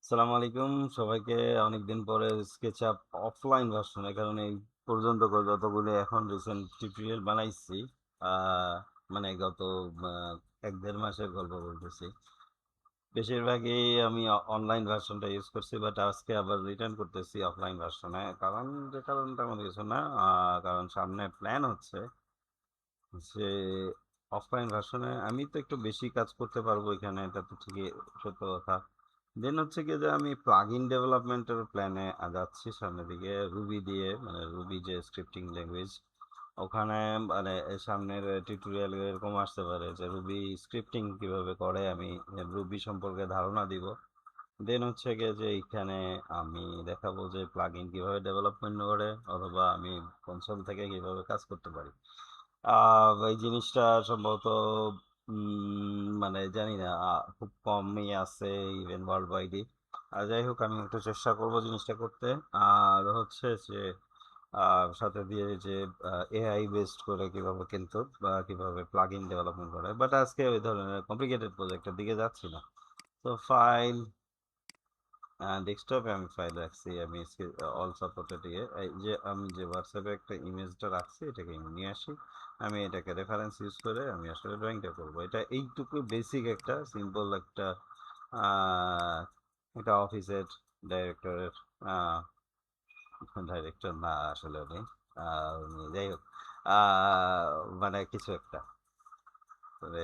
আসসালামু আলাইকুম সবাইকে। অনেকদিন পরে SketchUp অফলাইন ভার্সনে, কারণ এই পর্যন্ত যতগুলো এখন রিসেন্ট টিউটোরিয়াল বানাইছি, মানে গত ১-১.৫ মাসের গল্প বলতেছি। বেশিরভাগই আমি অনলাইন ভার্সনটা ইউজ করছি, বাট আজকে আবার রিটার্ন করতেছি অফলাইন ভার্সনে। কারণ যে কারণটার মধ্যে কিছু না, কারণ সামনে প্ল্যান হচ্ছে যে অফলাইন ভার্সনে আমি তো একটু বেশি কাজ করতে পারবো এখানে, এটা তো ঠিকই, সত্য কথা। দেন হচ্ছে কি যে আমি প্লাগ ইন ডেভেলপমেন্টের প্ল্যানে যাচ্ছি সামনের দিকে, রুবি দিয়ে, মানে রুবি যে স্ক্রিপ্টিং ল্যাঙ্গুয়েজ, ওখানে মানে সামনের টিউটোরিয়াল এরকম আসতে পারে যে রুবি স্ক্রিপ্টিং কিভাবে করে, আমি রুবি সম্পর্কে ধারণা দিব। দেন হচ্ছে গিয়ে যে এইখানে আমি দেখাবো যে প্লাগ ইন কীভাবে ডেভেলপমেন্ট করে, অথবা আমি কনসোল থেকে কীভাবে কাজ করতে পারি। এই জিনিসটা সম্ভবত মানে জানি না, খুব কমই আছে ইভেন ওয়ার্ল্ড ওয়াইডই। আর যাই হোক, আমি একটু চেষ্টা করব জিনিসটা করতে। আর হচ্ছে যে সাথে দিয়ে যে এআই বেসড করে কিভাবে, কিন্তু কিভাবে প্লাগ ইন ডেভেলপমেন্ট করে, বাট আজকে ওই ধরনের কমপ্লিকেটেড প্রজেক্টের দিকে যাচ্ছি না। তো ফাইল, ডেস্কটপে আমি ফাইল রাখছি, আমি অল সাপোর্টে দিয়ে এই যে আমি যে হোয়াটসঅ্যাপে একটা ইমেজটা রাখছি, এটাকে আমি নিয়ে আসি। আমি এটাকে রেফারেন্স ইউজ করে আমি আসলে ড্রয়িংটা করব। এটা এইটুকু বেসিক একটা সিম্পল একটা একটা অফিসের ডাইরেক্টরের, ডাইরেক্টর না আসলে উনি, যাই হোক, আহ, মানে কিছু একটা, তবে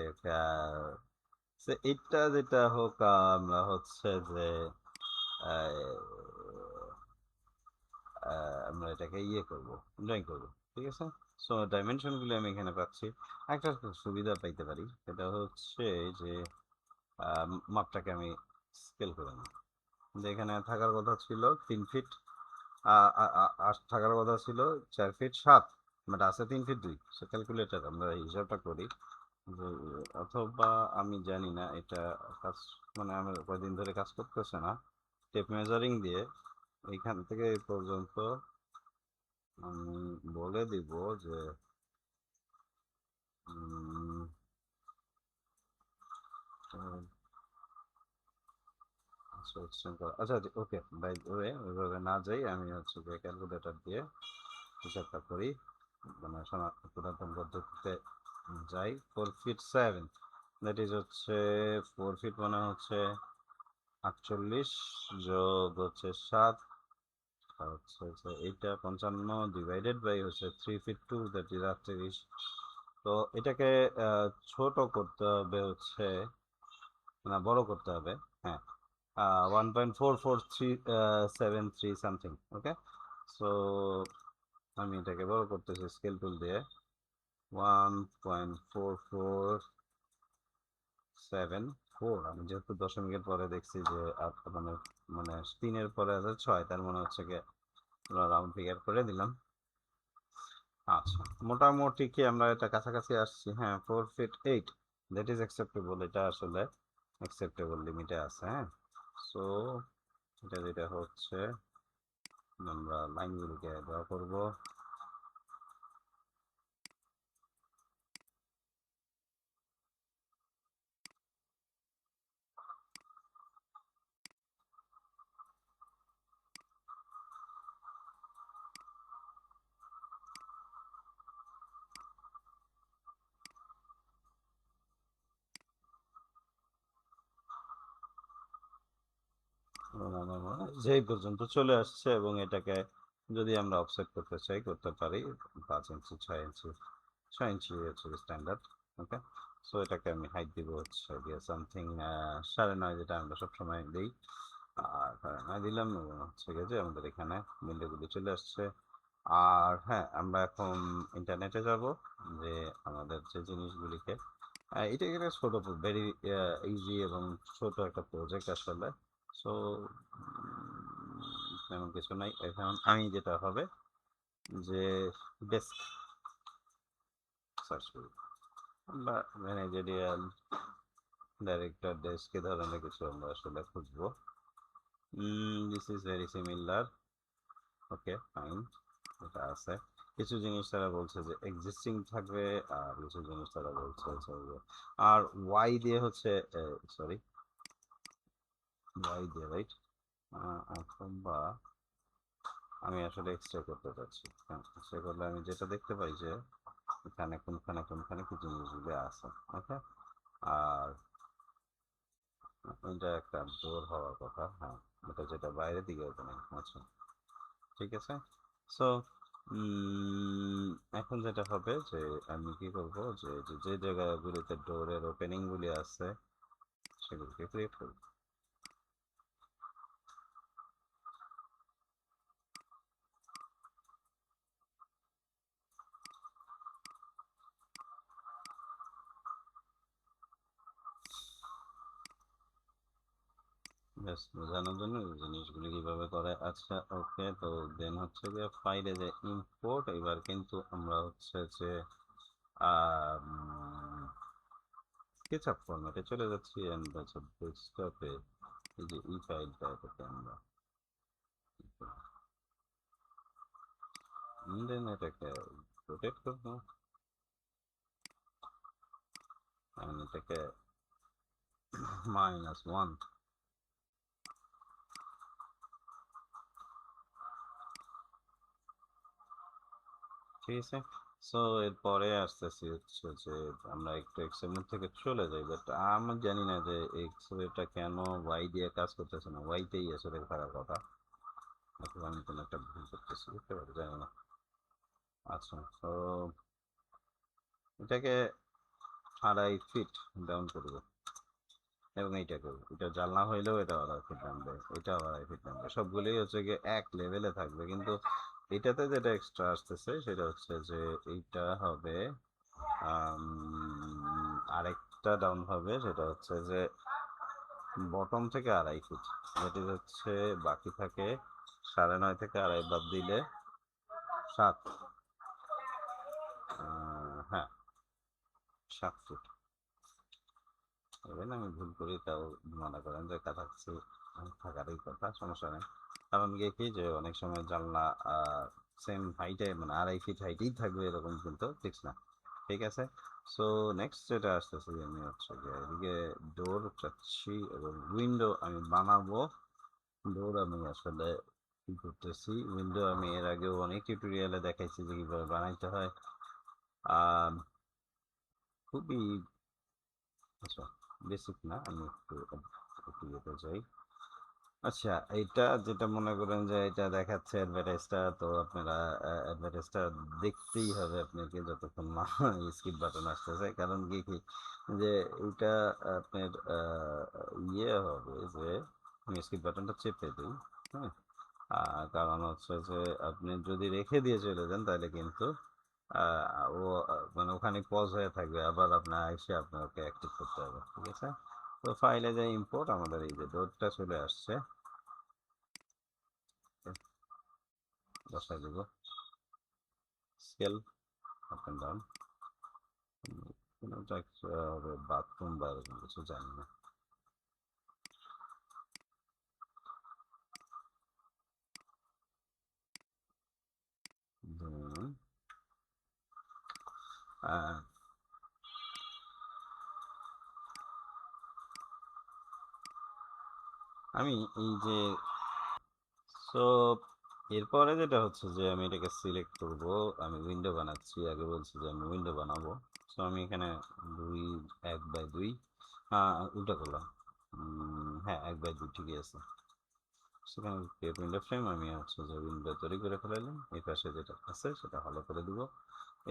এটা যেটা হোক, আমরা হচ্ছে যে আমরা এটাকে করব, ড্রয়িং করব। ঠিক আছে। সো ডাইমেনশনগুলো আমি এখানে পাচ্ছি। একটা সুবিধা পাইতে পারি, সেটা হচ্ছে যে মাপটাকে আমি স্কেল করে নিই। এখানে থাকার কথা ছিল 3 ফিট, থাকার কথা ছিল 4 ফিট 7, বাট আছে 3 ফিট 2। সে ক্যালকুলেটার আমরা এই হিসাবটা করি যে, অথবা আমি জানি না এটা কাজ, মানে আমার কয়দিন ধরে কাজ করতেছে না। টেপ মেজারিং দিয়ে এইখান থেকে এই পর্যন্ত আমি বলে দিব যে উম, আচ্ছা extend করা, আচ্ছা ওকে, বাই ওয়ে ওইভাবে না যাই, আমি হচ্ছে যে ক্যালকুলেটর দিয়ে হিসাবটা করি, মানে পুরাতন পদ্ধতিতে যাই। 4 ফিট 7, দ্যাট ইজ হচ্ছে 4 ফিট মানে হচ্ছে 48, যোগ হচ্ছে 7, হচ্ছে হচ্ছে এইটা 55, ডিভাইডেড বাই হচ্ছে 3 ফিট 2, দ্যাট ইজ 38। তো এটাকে ছোট করতে হবে হচ্ছে, না বড় করতে হবে, হ্যাঁ, 1.4473 সামথিং। ওকে। সো আমি এটাকে বড় করতেছি স্কেল টুল দিয়ে। 1.4474, আমি যেহেতু দশমিকের পরে দেখছি যে মানে মানে 3-এর পরে আছে 6, তার মানে হচ্ছে গিয়ে রাউন্ড ফিগার করে দিলাম। আচ্ছা, মোটামুটি কি আমরা এটা কাছাকাছি আসছি? হ্যাঁ, 4 ফিট 8, দ্যাট ইজ অ্যাকসেপ্টেবল। এটা আসলে অ্যাকসেপ্টেবল লিমিটে আছে। হ্যাঁ। সো এটা যেটা হচ্ছে, আমরা লাইনগুলিকে ড্র করব। এবং আমার মনে হয় যে এই পর্যন্ত চলে আসছে, এবং এটাকে যদি আমরা অফসেট করতে চাই করতে পারি। 5 ইঞ্চি 6 ইঞ্চি, 6 ইঞ্চি হচ্ছে স্ট্যান্ডার্ড। ওকে। সো এটাকে আমি হাইট দিব হচ্ছে দিয়ে সামথিং 9.5, যেটা আমরা সবসময় দিই। আর 9.5 দিলাম, এবং হচ্ছে গিয়ে যে আমাদের এখানে উইন্ডোগুলি চলে আসছে। আর হ্যাঁ, আমরা এখন ইন্টারনেটে যাব, যে আমাদের যে জিনিসগুলিকে, এটা একটা ছোট, ভেরি ইজি এবং ছোট একটা প্রজেক্ট আসলে। সো তেমন কিছু নাই। এখন আমি যেটা হবে যে ডেস্ক সার্চ করি, বা ম্যানেজারিয়াল ডাইরেক্টর ডেস্ক, এ ধরনের কিছু আমরা আসলে খুঁজবো। This is very similar. Okay, fine. এটা আছে। কিছু জিনিস তারা বলছে যে এক্সিস্টিং থাকবে, আর কিছু জিনিস তারা বলছে হচ্ছে যে, আর ওয়াই দিয়ে হচ্ছে, সরি, ওয়াই দিয়ে, রাইট? অথবা আমি আসলে এক্সট্রা করতে চাচ্ছি। এক্সট্রা করলে আমি যেটা দেখতে পাই যে এখানে কোনখানে কোনখানে কি জিনিসগুলো আছে। ওকে, আর এটা একটা ডোর হওয়ার কথা। হ্যাঁ, এটা যেটা বাইরের দিকে ওপেনিং। আচ্ছা, ঠিক আছে। সো এখন যেটা হবে যে আমি কি করব, যে যে যে জায়গাগুলিতে ডোরের ওপেনিংগুলি আছে সেগুলিকে ক্রিয়েট করব। ব্যাস বোঝানোর জন্য এই জিনিসগুলি কিভাবে করে। আচ্ছা, ওকে। তো দেন হচ্ছে যে ফাইলে যে ইম্পোর্ট, এবার কিন্তু আমরা হচ্ছে যে স্কেচআপ ফরম্যাটে চলে যাচ্ছি অ্যান্ড ডেস্কটপে এই যে এই ফাইলটা, এটাকে আমরা দেন এটাকে রোটেট করবো and এটাকে -1। ঠিক আছে। সো এরপরে আসতেছি হচ্ছে যে আমরা একটু এক্সেলের থেকে চলে যাই, বাট আমি জানি না যে এক্সেলটা কেন ওয়াই দিয়ে কাজ করতেছে না। ওয়াইটাই আসলে থাকার কথা, অথবা আমি কোনো একটা ভুল করতেছি, বুঝতে পারি, জানি না। আচ্ছা, তো এটাকে 2.5 ফিট ডাউন করবো, এবং এইটাকে এটা জানলা হইলেও এটা 2.5 ফিট নামবে, এটা 2.5 ফিট নামবে, সবগুলোই হচ্ছে গিয়ে এক লেভেলে থাকবে। কিন্তু এটাতে যেটা এক্সট্রা আসতেছে সেটা হচ্ছে যে এইটা হবে আরেকটা ডাউন হবে, সেটা হচ্ছে যে বটম থেকে 2.5 ফিট, যেটি হচ্ছে বাকি থাকে 9.5 থেকে 2.5 বাদ দিলে 7। হ্যাঁ, 7 ফিট। এবার আমি ভুল করি, তাও মনে করেন যে কাছাকাছি থাকারই কথা, সমস্যা নেই। কারণ গিয়ে কি যে অনেক সময় জানলা সেম হাইটে, মানে 2.5 ফিট হাইটেই থাকবে এরকম কিন্তু ফিক্স না। ঠিক আছে। সো নেক্সট যেটা আসতেছে যে আমি হচ্ছে যে এদিকে ডোর চাচ্ছি এবং উইন্ডো আমি বানাবো। ডোর আমি আসলে কি করতেছি, উইন্ডো আমি এর আগেও অনেক টিউটোরিয়ালে দেখাইছি যে কিভাবে বানাইতে হয়। আহ খুবই, আচ্ছা, বেসিক না, আমি একটু একটু ইয়েতে যাই। আচ্ছা, এইটা যেটা মনে করেন যে এটা দেখাচ্ছে অ্যাডভার্টাইজটা, তো আপনারা অ্যাডভার্টাইজটা দেখতেই হবে আপনাকে যতক্ষণ না স্কিপ বাটন আসতেছে। কারণ কি কি যে এইটা আপনার ইয়ে হবে যে আমি স্কিপ বাটনটা চেপে দিই। হ্যাঁ, কারণ হচ্ছে যে আপনি যদি রেখে দিয়ে চলে যান তাহলে কিন্তু ও মানে ওখানে পজ হয়ে থাকবে, আবার আপনার এসে আপনাকে অ্যাক্টিভ করতে হবে। ঠিক আছে। তো ফাইলে যে ইম্পোর্ট, আমাদের এই যে ডোরটা চলে আসছে, বসাই দেব স্কেল আপ অ্যান্ড ডাউন। কোনোটা হবে বাথরুম বা এরকম কিছু, জানি না। ধরুন, আহ, আমি এই যে, সো এরপরে যেটা হচ্ছে যে আমি এটাকে সিলেক্ট করব। আমি উইন্ডো বানাচ্ছি, আগে বলছি যে আমি উইন্ডো বানাবো। সো আমি এখানে 1/2, উল্টা করলাম। হ্যাঁ, 1/2 ঠিকই আছে। সেখানে ক্রিয়েট উইন্ডো ফ্রেম, আমি হচ্ছে যে উইন্ডো তৈরি করে ফেলাইলাম। এই পাশে যেটা আছে সেটা ভালো করে দিব।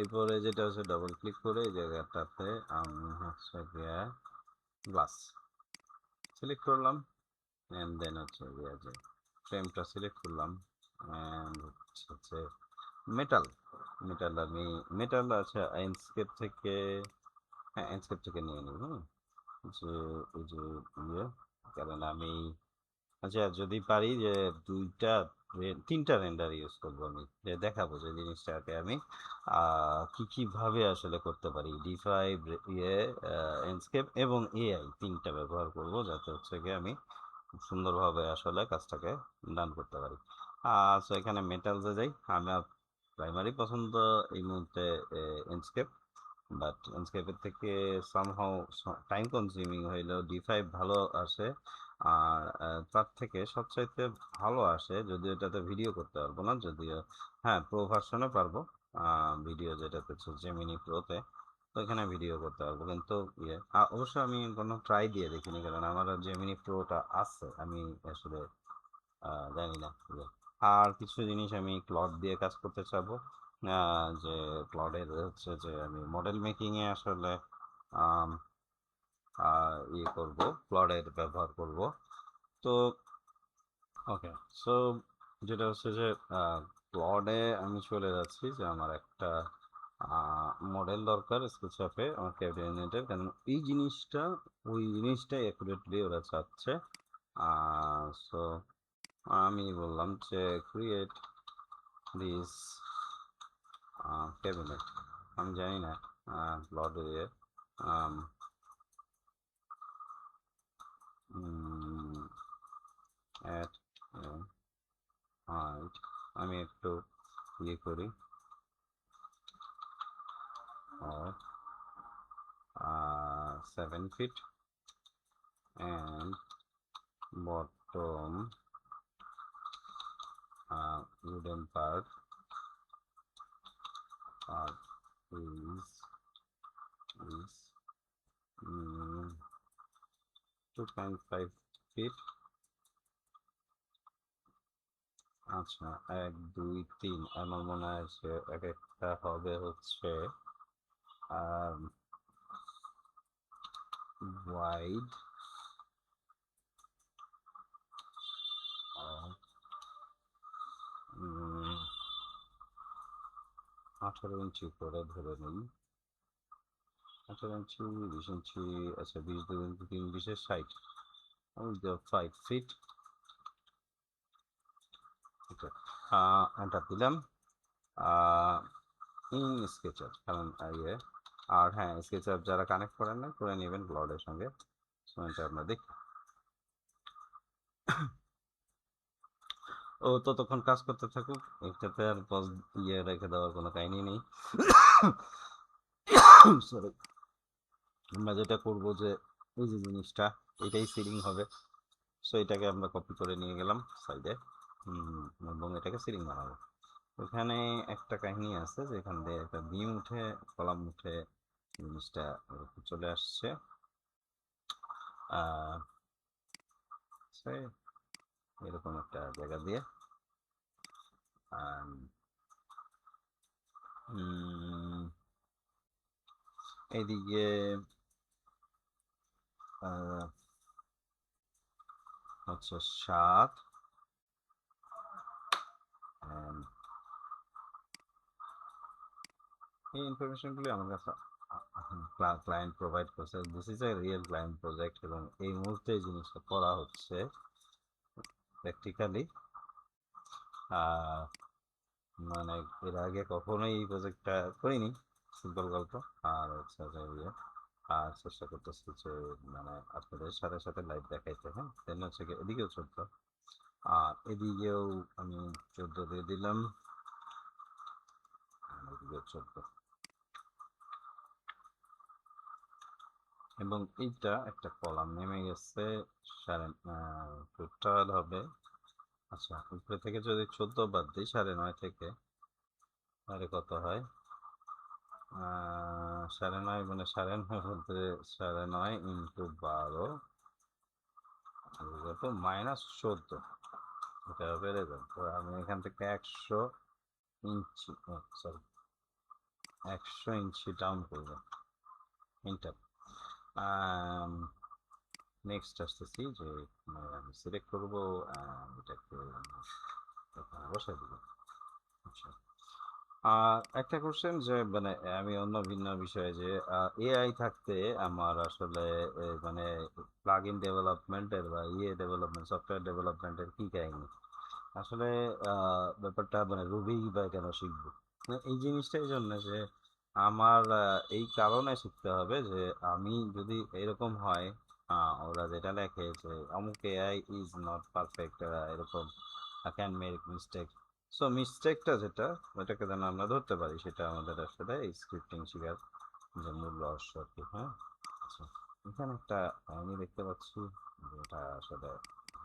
এরপরে যেটা হচ্ছে ডবল ক্লিক করে এই জায়গাটাতে আমি হচ্ছে গিয়ে গ্লাস সিলেক্ট করলাম, অ্যান্ড দেন হচ্ছে গিয়ে যে ফ্রেমটা সিলেক্ট করলাম, অ্যান্ড হচ্ছে মেটাল। মেটাল আমি মেটাল, আচ্ছা, এন্ডস্কেপ থেকে, হ্যাঁ এন্ডস্কেপ থেকে নিয়ে নিব। হ্যাঁ, যে ওই যে ইয়ে, কারণ আমি, আচ্ছা, যদি পারি যে দুইটা 3টা রেন্ডার ইউজ করবো আমি, যে দেখাবো যে জিনিসটাকে আমি কি কিভাবে আসলে করতে পারি। D5, ইয়ে, এন্ডস্কেপ এবং এআই 3টা ব্যবহার করব, যাতে হচ্ছে গিয়ে আমি খুব সুন্দরভাবে আসলে কাজটাকে ডান করতে পারি। সো এখানে মেটালসে যাই। আমার প্রাইমারি পছন্দ এই মুহূর্তে এন্ডস্কেপ, বাট এন্ডস্কেপের থেকে সামহাও টাইম কনজিউমিং হইলেও D5 ভালো আসে। আর তার থেকে সবচাইতে ভালো আসে, যদিও এটাতে ভিডিও করতে পারবো না, যদিও হ্যাঁ প্রো ভার্সনে পারবো, ভিডিও যেটাতে হচ্ছে জেমিনি প্রোতে, তো এখানে ভিডিও করতে পারবো। কিন্তু অবশ্য আমি কোনো ট্রাই দিয়ে দেখিনি, কারণ আমার জেমিনি প্রোটা আছে, আমি আসলে জানি না আর কিছু জিনিস আমি ক্লড দিয়ে কাজ করতে চাবো, যে ক্লডের হচ্ছে যে আমি মডেল মেকিংয়ে আসলে আম, করব, ক্লডের ব্যবহার করব। তো ওকে, সো যেটা হচ্ছে যে ক্লডে আমি চলে যাচ্ছি, যে আমার একটা মডেল দরকার স্কেচআপে আমার ক্যাবিনেটের, কারণ এই জিনিসটা ওই জিনিসটাই অ্যাকুরেটলি ওরা চাচ্ছে। সো আমি বললাম যে ক্রিয়েট দিস ক্যাবিনেট, আমি জানি না ক্লডে অ্যাট হাইট আমি একটু করি, 7 feet and bottom wooden part is 2.5 feet। আচ্ছা, 1 2 3 আমার মনে হয় যে এক একটা হবে হচ্ছে ওয়াইড 18 ইঞ্চি করে ধরে নিই, 18 ইঞ্চি, 20 ইঞ্চি, আচ্ছা 20 2 3 20 60, 5 feet। এন্টার দিলাম ইন স্কেচআপ, কারণ আর হ্যাঁ স্কেচআপ যারা কানেক্ট করেন না করে নেবেন ক্লাউডের সঙ্গে, এটা আমরা দেখি। ও ততক্ষণ কাজ করতে থাকুক, এটাতে আর পজ রেখে দেওয়ার কোনো কাহিনী নেই। সরি, আমরা যেটা করবো যে এই যে জিনিসটা এটাই সিলিং হবে, সো এটাকে আমরা কপি করে নিয়ে গেলাম সাইডে, এবং এটাকে সিলিং বানাবো। ওখানে একটা কাহিনী আছে যে এখান দিয়ে একটা বিম উঠে, কলাম উঠে জিনিসটা চলে আসছে, এরকম একটা জায়গা দিয়ে এইদিকে হচ্ছে 7, এই ইনফরমেশনগুলি আমার কাছে ক্লায়েন্ট প্রোভাইড করছে, this is a real client project, এবং এই মুহূর্তে এই জিনিসটা করা হচ্ছে প্র্যাকটিক্যালি, মানে এর আগে কখনোই এই প্রজেক্টটা করিনি, সিম্পল গল্প। আর হচ্ছে যে আর চেষ্টা করতেছি যে মানে আপনাদের সাথে সাথে লাইভ দেখাইতে, হ্যাঁ দেন হচ্ছে এদিকেও 14, আর এদিকেও আমি 14 দিয়ে দিলাম, এদিকেও 14, এবং এইটা একটা কলাম নেমে গেছে, টোটাল হবে, আচ্ছা উপরে থেকে যদি 14 বাদ দিই 9.5 থেকে, তাহলে কত হয়? 9.5 মানে 9.5 বলতে 9.5 ইন্টু 12 কত, -14, এটা হবে এরকম। তো আমি এখান থেকে 100 ইঞ্চি, সরি 100 ইঞ্চি ডাউন করবো, ইন্টার। নেক্সট আসতেছি যে আমি সিলেক্ট করবো, এটাকে এখানে বসাই দিব। আচ্ছা, একটা কোশ্চেন যে মানে আমি অন্য ভিন্ন বিষয়ে, যে এআই থাকতে আমার আসলে মানে প্লাগ ইন ডেভেলপমেন্টের বা ডেভেলপমেন্ট, সফটওয়্যার ডেভেলপমেন্টের কি কাহিনী আসলে, ব্যাপারটা মানে রুবি বা কেন শিখবো, মানে এই জিনিসটা এই জন্য যে আমার এই কারণে শিখতে হবে যে আমি যদি এরকম হয়, ওরা যেটা লেখে যে অমুক এআই ইজ নট পারফেক্ট, এরকম ক্যান মেক মিস্টেক, সো মিস্টেকটা যেটা ওটাকে যেন আমরা ধরতে পারি, সেটা আমাদের আসলে এই স্ক্রিপ্টিং শেখার যে মূল রহস্য আর কি। হ্যাঁ, আচ্ছা, এখানে একটা আমি দেখতে পাচ্ছি যেটা আসলে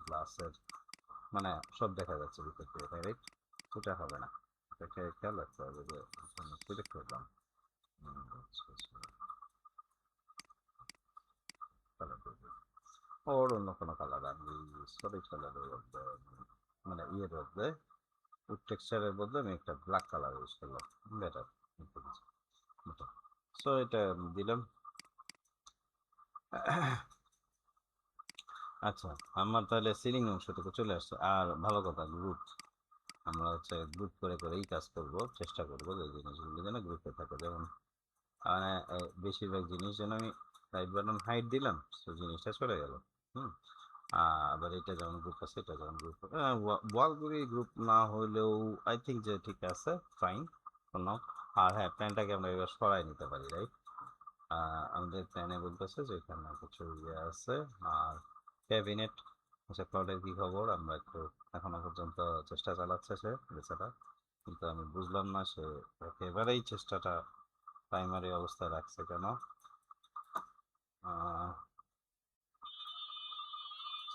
গ্লাসের মানে সব দেখা যাচ্ছে ভিতর দিয়ে, রাইট? ওটা হবে না, এটাকে খেয়াল রাখতে হবে যে সিলেক্ট করলাম কালার করবো ওর অন্য কোনো কালার, আমি সলিড কালারের বদলে মানে ইয়ের বদলে উড টেক্সচারের বদলে আমি একটা ব্ল্যাক কালার ইউজ করলাম, বেটার। সো এটা দিলাম। আচ্ছা, আমার তাহলে সিলিং অংশটুকু চলে আসছে। আর ভালো কথা, গ্রুপ আমরা হচ্ছে গ্রুপ করে করেই কাজ করব, চেষ্টা করব যে জিনিসগুলো যেন গ্রুপে থাকে। যেমন মানে বেশিরভাগ জিনিস যেন আমি রাইট বাটন হাইড দিলাম, সে জিনিসটা চলে গেল। হুম। আবার এটা যেমন গ্রুপ আছে, এটা যেমন গ্রুপ, ওয়ালগুলি গ্রুপ না হইলেও আই থিঙ্ক যে ঠিক আছে, ফাইন নাও। আর হ্যাঁ, প্যানটাকে আমরা এবার সরাই নিতে পারি, রাইট? আমাদের প্ল্যানে বলতেছে যে এখানে কিছু ইয়ে আছে। আর ক্যাবিনেট, আচ্ছা ক্লাউডের কী খবর? আমরা একটু এখনো পর্যন্ত চেষ্টা চালাচ্ছে সে বেচারা, কিন্তু আমি বুঝলাম না সে একেবারেই চেষ্টাটা প্রাইমারি অবস্থায় রাখছে কেন।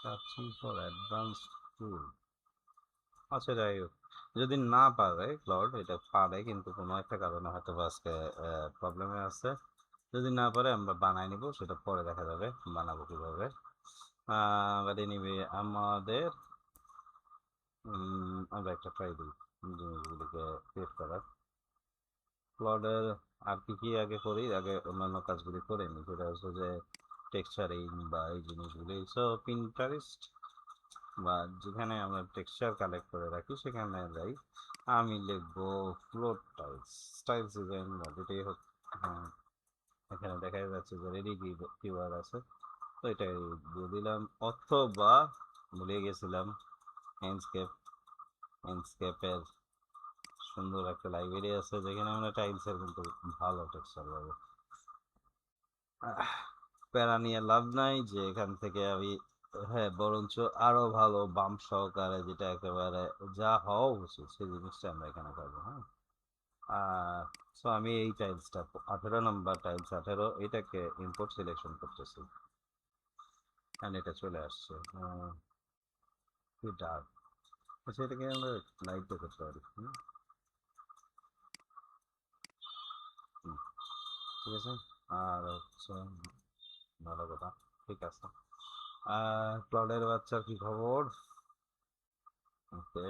সার্চিং ফর অ্যাডভান্স টুল, আচ্ছা যাই হোক, যদি না পারে ক্লাউড, এটা পারে কিন্তু কোনো একটা কারণে হয়তো বা আজকে প্রবলেমে আছে। যদি না পারে আমরা বানাই নিব, সেটা পরে দেখা যাবে বানাবো কিভাবে। বাট এনিওয়ে আমাদের আমরা একটা ট্রাই দিই জিনিসগুলিকে ক্রিয়েট করার। ক্লাউডের আর কি কি আগে করি, আগে অন্যান্য কাজগুলি করে নিই, সেটা হচ্ছে যে টেক্সচারিং বা এই জিনিসগুলি। সো পিন্টারেস্ট বা যেখানে আমরা টেক্সচার কালেক্ট করে রাখি সেখানে যাই, আমি লিখবো ফ্লোর টাইলস, স্টাইলস ডিজাইন বা যেটাই হোক। হ্যাঁ, এখানে দেখা যাচ্ছে যে রেডি কিওয়ার্ড আছে, তো এটাই দিয়ে দিলাম। অথবা ভুলে গেছিলাম, হ্যান্ডস্কেপ, হ্যান্ডস্কেপের সুন্দর একটা লাইব্রেরি আছে যেখানে আমরা টাইলসের কিন্তু ভালো টেক্সচার পাবো। প্যারা নিয়ে লাভ নাই যে এখান থেকে আমি, হ্যাঁ বরঞ্চ আরো ভালো বাম সহকারে যেটা একেবারে যা হওয়া উচিত সেই জিনিসটা আমরা এখানে পাবো। হ্যাঁ। আর সো আমি এই টাইলসটা 18 নম্বর টাইলস, 18 এটাকে ইম্পোর্ট সিলেকশন করতেছি, কারণ এটা চলে আসছে। ডার্ক, আচ্ছা এটাকে আমরা লাইটও করতে পারি। হুম, ঠিক আছে। আর হচ্ছে ভালো কথা, ঠিক আছে। ক্লাউডের বাচ্চার কি খবর? ওকে,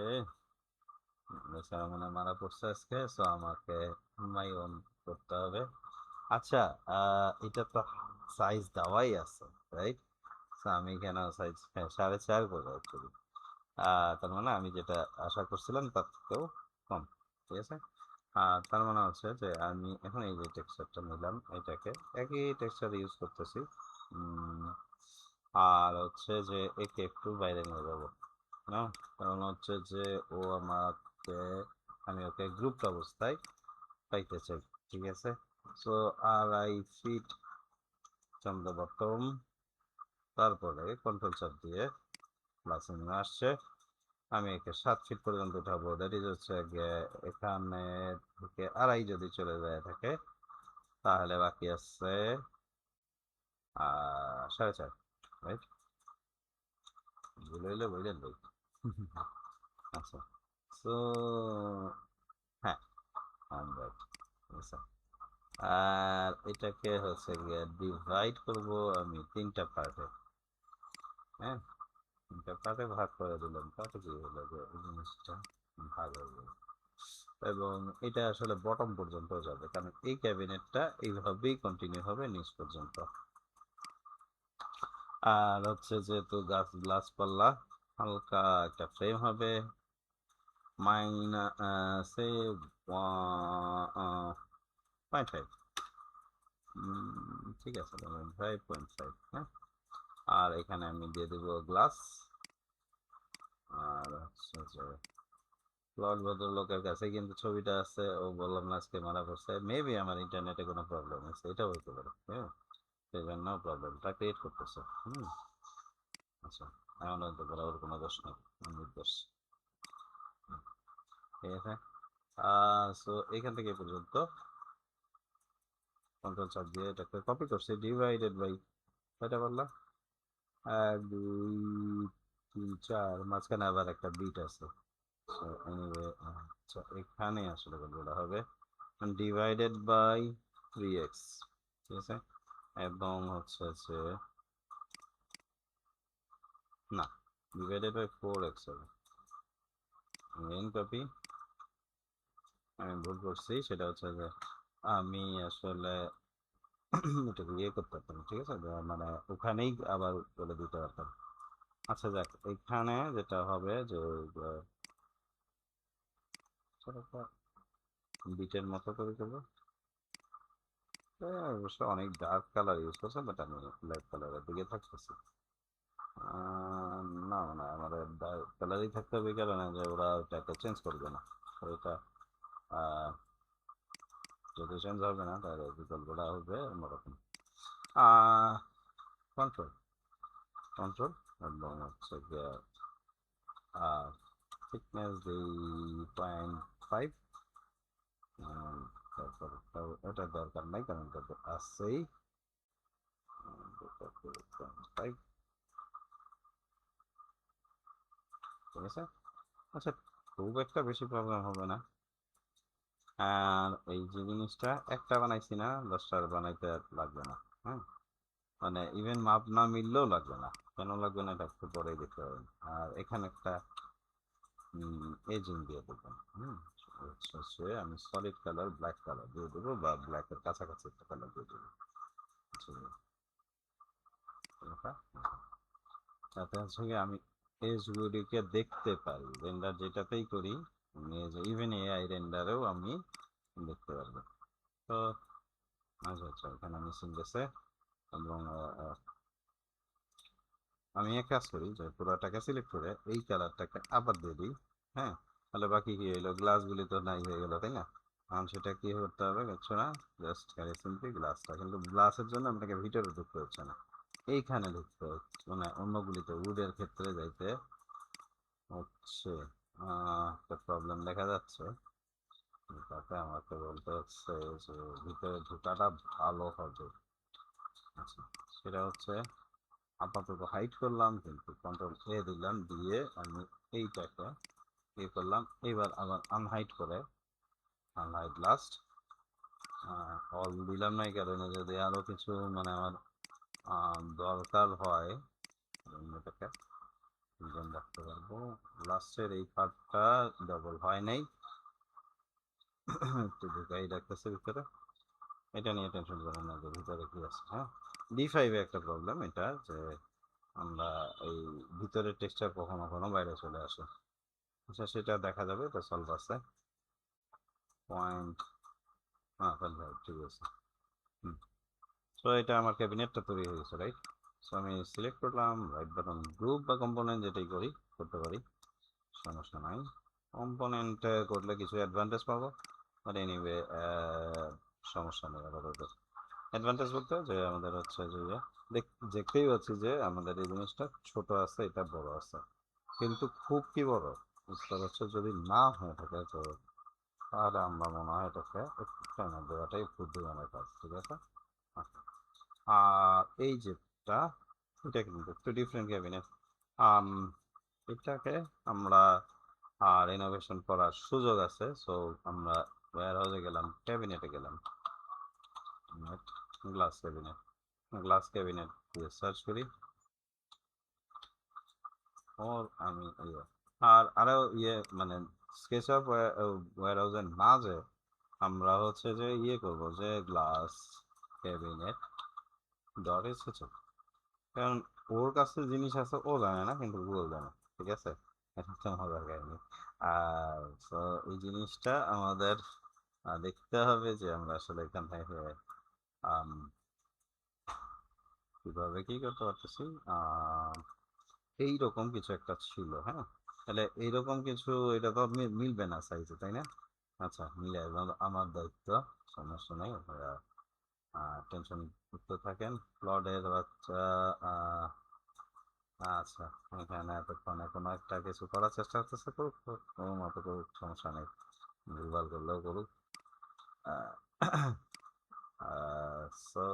বেচারা মানে মারা পড়ছে আজকে, সো আমাকে মাই ওন করতে হবে। আচ্ছা, এটা তো সাইজ দেওয়াই আছে, রাইট? আমি কেন সাইজ, হ্যাঁ 4.5 করবো অ্যাকচুয়ালি। তার মানে আমি যেটা আশা করছিলাম তার থেকেও কম, ঠিক আছে। আর তার মানে হচ্ছে যে আমি এখন এই যে টেক্সচারটা নিলাম, এটাকে একই টেক্সচার ইউজ করতেছি। উম, আর হচ্ছে যে একে একটু বাইরে নিয়ে যাবো না, কারণ হচ্ছে যে ও আমাকে, আমি ওকে গ্রুপড অবস্থায় পাইতে চাই, ঠিক আছে। সো আর I fit from the bottom, তারপরে কন্ট্রোল চাপ দিয়ে প্লাস নিয়ে আসছে, আমি একে 7 ফিট পর্যন্ত উঠাবো। দ্যাট ইজ হচ্ছে গিয়ে এখানে থেকে 2.5 যদি চলে যায় থাকে, তাহলে বাকি আছে 4.5, রাইট? ভুল হইলে বললেন ভাই। আচ্ছা, সো হ্যাঁ, রাইট, ঠিক আছে। আর এটাকে হচ্ছে গিয়ে ডিভাইড করব আমি 3টা পার্টে। হ্যাঁ, 3টা পার্টে ভাগ করে দিলাম, তাতে কি হলো যে এই জিনিসটা ভাগ হয়ে গেল। এবং এটা আসলে বটম পর্যন্ত যাবে, কারণ এই ক্যাবিনেটটা এইভাবেই কন্টিনিউ হবে নিচ পর্যন্ত। আর হচ্ছে যেহেতু গাছ গ্লাস পাল্লা, হালকা একটা ফ্রেম হবে, মাইনা সে 0.5, ঠিক আছে 5.5, হ্যাঁ। আর এখানে আমি দিয়ে দেবো গ্লাস। আর হচ্ছে যে প্লট ভদ্রলোকের কাছে কিন্তু ছবিটা আছে, ও বললাম না আজকে মারা পড়ছে, মেবি আমার ইন্টারনেটে কোনো প্রবলেম আছে, এটাও হইতে পারে, হ্যাঁ। সেই জন্য প্রবলেমটা ক্রিয়েট করতেছে। আচ্ছা, এমন হতে পারে ওর কোনো দোষ নেই, আমার দোষ। হুম, ঠিক আছে। সো এখান থেকে এই পর্যন্ত কন্ট্রোল চাপ দিয়ে এটাকে কপি করছি, ডিভাইডেড বাই কয়টা বললা? 1 2 3 4, মাঝখানে আবার একটা বিট আছে। সো এনিওয়ে, আচ্ছা এখানে আসলে বলা হবে ডিভাইডেড বাই 3x, ঠিক আছে? এবং হচ্ছে যে না, ডিভাইডেড বাই 4x হবে। মেন কপি, আমি ভুল করছি, সেটা হচ্ছে যে আমি আসলে এটাকে ইয়ে করতে পারতাম, ঠিক আছে, মানে ওখানেই আবার বলে দিতে পারতাম। আচ্ছা যাক, এখানে যেটা হবে যে বিটের মতো করে দেবো। অবশ্য অনেক ডার্ক কালার ইউজ করছে, বাট আমি লাইট কালারের দিকে থাকতেছি। না মানে আমাদের ডার্ক কালারই থাকতে হবে, এই কারণে যে ওরা ওটাকে চেঞ্জ করবে না। তো এটা যদি চেঞ্জ হবে না তাহলে বিকল্পটা হবে অন্যরকম। কন্ট্রোল কন্ট্রোল এবং হচ্ছে গিয়ে thickness দিই 0.5। তারপর ওটা দরকার নাই, কারণ এটা তো আছেই। 0.5, ঠিক আছে। আচ্ছা, খুব একটা বেশি প্রবলেম হবে না। আর এই যে জিনিসটা একটা বানাইছি না, 10টার বানাইতে লাগবে না। হ্যাঁ, মানে ইভেন মাপ না মিললেও লাগবে না। কেন লাগবে না এটা একটু পরেই দেখতে পাবেন। আর এখানে একটা এজিং দিয়ে দেবেন। হচ্ছে আমি সলিড কালার ব্ল্যাক কালার দিয়ে দেবো, বা ব্ল্যাকের কাছাকাছি একটা কালার দিয়ে দেবো। আচ্ছা, এটা যাতে হচ্ছে গিয়ে আমি এজগুলিকে দেখতে পারি, রেন্ডার যেটাতেই করি, ইভেন এআই রেন্ডারেও আমি দেখতে পারবো। তো আচ্ছা আচ্ছা, এখানে মিসিং গেছে। এবং আমি এক কাজ করি যে পুরোটাকে সিলেক্ট করে এই কালারটাকে আবার দিয়ে দিই। হ্যাঁ, তাহলে বাকি কি হইলো, গ্লাসগুলি তো নাই হয়ে গেল, তাই না? এখন সেটা কি করতে হবে বুঝছো না, জাস্ট খালি সিম্পলি গ্লাসটা, কিন্তু গ্লাসের জন্য আপনাকে ভিতরে ঢুকতে হচ্ছে না, এইখানে ঢুকতে হচ্ছে, মানে অন্যগুলিতে উডের ক্ষেত্রে যাইতে হচ্ছে। একটা প্রবলেম দেখা যাচ্ছে, তাতে আমাকে বলতে হচ্ছে যে ভিতরে ঢোকাটা ভালো হবে। আচ্ছা, সেটা হচ্ছে আপাতত হাইড করলাম, কিন্তু কন্ট্রোল এ দিলাম, দিয়ে আমি এইটাকে ইয়ে করলাম। এবার আবার আনহাইড করে, আনহাইড লাস্ট অল দিলাম না, এই কারণে যদি আরো কিছু মানে আমার দরকার হয় এটাকে রাখতে পারবো। লাস্টের এই পার্টটা ডবল হয় নাই, একটু ঢুকাই রাখতেছে ভিতরে। এটা নিয়ে টেনশন করেন না যে ভিতরে কি আছে। হ্যাঁ, D5 একটা প্রবলেম এটা, যে আমরা এই ভিতরের টেক্সচার কখনো কখনো বাইরে চলে আসে। আচ্ছা, সেটা দেখা যাবে, এটা সলভ আছে। পয়েন্ট, হ্যাঁ ঠিক আছে। হুম, সো এটা আমার ক্যাবিনেটটা তৈরি হয়ে গেছে, রাইট? সো আমি সিলেক্ট করলাম, রাইট বাটন, গ্রুপ বা কম্পোনেন্ট যেটাই করি করতে পারি, সমস্যা নাই। কম্পোনেন্ট করলে কিছু অ্যাডভান্টেজ পাবো, বাট এনিওয়ে সমস্যা নেই আপাতত। অ্যাডভান্টেজ বলতে যে আমাদের হচ্ছে যে দেখতেই পাচ্ছি যে আমাদের এই জিনিসটা ছোট আছে, এটা বড় আছে, কিন্তু খুব কি বড়, উত্তর হচ্ছে যদি না হয়ে থাকে তো তাহলে আমরা মনে হয় এটাকে একটু টাইমে দেওয়াটাই বুদ্ধিমানের কাজ, ঠিক আছে? আচ্ছা। আর এই যেটা, এটা কিন্তু একটু ডিফারেন্ট ক্যাবিনেট। এটাকে আমরা রিনোভেশন করার সুযোগ আছে। সো আমরা ওয়্যার হাউসে গেলাম, ক্যাবিনেটে গেলাম, গ্লাস ক্যাবিনেট, গ্লাস ক্যাবিনেট দিয়ে সার্চ করি। ওর আমি ইয়ে, আর আরো ইয়ে মানে স্কেচআপ ওয়্যার হাউসে না, যে আমরা হচ্ছে যে ইয়ে করবো যে গ্লাস ক্যাবিনেট ডট এসেছে, কারণ ওর কাছে জিনিস আছে ও জানে না, কিন্তু গুগল জানে, ঠিক আছে? এটা তো মজার কাহিনী। আর তো এই জিনিসটা আমাদের দেখতে হবে যে আমরা আসলে এখান থেকে আম, কিভাবে কি করতে পারতেছি। এইরকম কিছু একটা ছিল, হ্যাঁ, তাহলে এইরকম কিছু, এটা তো মিলবে না সাইজে, তাই না? আচ্ছা, মিলে আমার দায়িত্ব, সমস্যা নেই। টেনশন মুক্ত থাকেন, প্লটের বাচ্চা। আচ্ছা, এখানে এতক্ষণে কোনো একটা কিছু করার চেষ্টা করতেছে, করুক, কোনো মতো করুক, সমস্যা নেই, ভুলভাল করলেও করুক। সো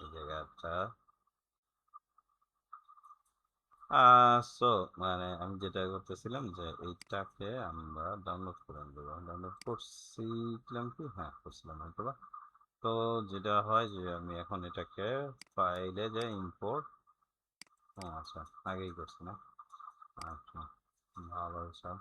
এই জায়গাটা সো মানে আমি যেটা করতেছিলাম যে এইটাকে আমরা ডাউনলোড করে দেবো। ডাউনলোড করছিলাম কি, হ্যাঁ করছিলাম হয়তো বা। তো যেটা হয় যে আমি এখন এটাকে ফাইলে যে ইম্পোর্ট, আচ্ছা আগেই করছি না, আচ্ছা ভালো হয়েছে।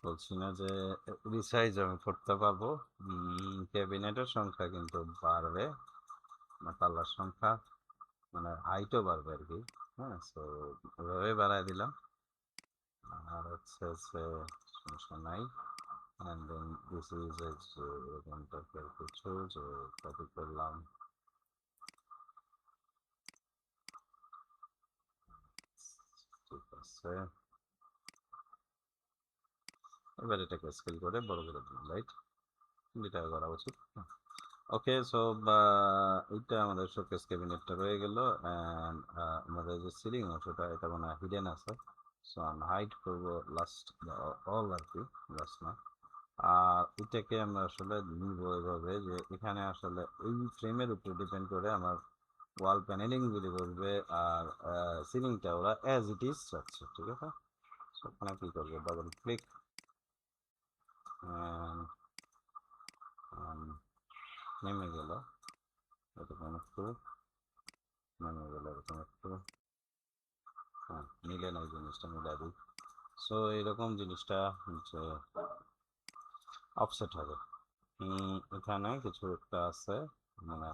বলছি না যে রিসাইজ আমি করতে পারবো, ক্যাবিনেটের সংখ্যা কিন্তু বাড়বে, মানে পাল্লার সংখ্যা, মানে হাইটও বাড়বে আর কি। হ্যাঁ, সো ওভাবে বাড়ায় দিলাম। আর হচ্ছে যে সমস্যা নাই। অ্যান্ড দেন দিস ইজ এরকম টাইপের কিছু যে কপি করলাম, ঠিক আছে। এবার এটাকে স্কেল করে বড় করে দিলাম, রাইট, যেটা করা উচিত। ওকে, সো এইটা আমাদের শোকেস ক্যাবিনেটটা রয়ে গেল। অ্যান্ড আমাদের যে সিলিং অংশটা এটা মানে হিডেন আছে, সো আমি হাইড করবো লাস্ট অল আর কি, লাস্ট না। আর এটাকে আমরা আসলে নিব এভাবে যে এখানে আসলে এই ফ্রেমের উপর ডিপেন্ড করে আমার ওয়াল প্যানেলিংগুলি করবে, আর সিলিংটা ওরা অ্যাজ ইট ইজ চাচ্ছে, ঠিক আছে। So, ওখানে কী করবে, ডাবল ক্লিক, নেমে গেল এরকম একটু, নেমে গেল এরকম একটু, হ্যাঁ মিলে না, এই জিনিসটা মিলা দিই। সো এরকম জিনিসটা যে অফসেট হবে। এখানে কিছু একটা আছে, মানে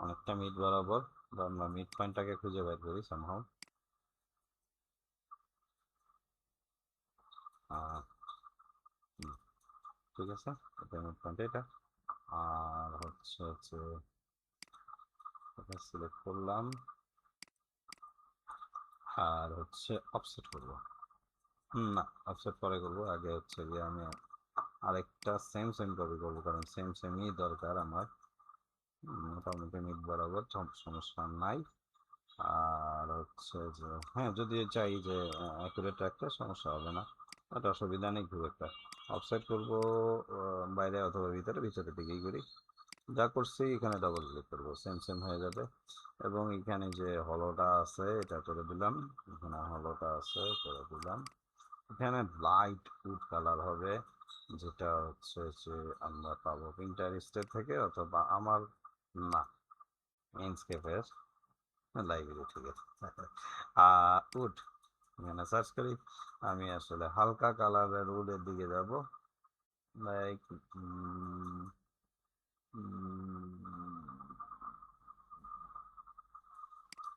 অনেকটা মিড বরাবর, বা আমরা মিড পয়েন্টটাকে খুঁজে বের করি সামহাও। ঠিক আছে, এটা মিড পয়েন্ট এটা। আর হচ্ছে হচ্ছে এটা সিলেক্ট করলাম, আর হচ্ছে অফসেট করবো। না, অফসেট পরে করবো, আগে হচ্ছে যে আমি আরেকটা সেম সেম কপি করবো, কারণ সেম সেমই দরকার আমার। মোটামুটি মিড বরাবর সমস্যা নাই। আর হচ্ছে যে হ্যাঁ, যদি চাই যে অ্যাকুরেট রাখতে, সমস্যা হবে না, এটা অসুবিধা নেই খুব একটা। অফসাইড করবো বাইরে অথবা ভিতরে, ভিতরের দিকেই করি। যা করছি এখানে ডাবল ক্লিক করবো, সেম সেম হয়ে যাবে। এবং এখানে যে হলোটা আছে এটা করে দিলাম, এখানে হলোটা আছে করে দিলাম। এখানে লাইট উড কালার হবে, যেটা হচ্ছে যে আমরা পাবো পিন্টারেস্টের থেকে, অথবা আমার, না, ইনস্কেপের লাইব্রেরি থেকে। উড এখানে সার্চ করি, আমি আসলে হালকা কালারের উডের দিকে যাব, লাইক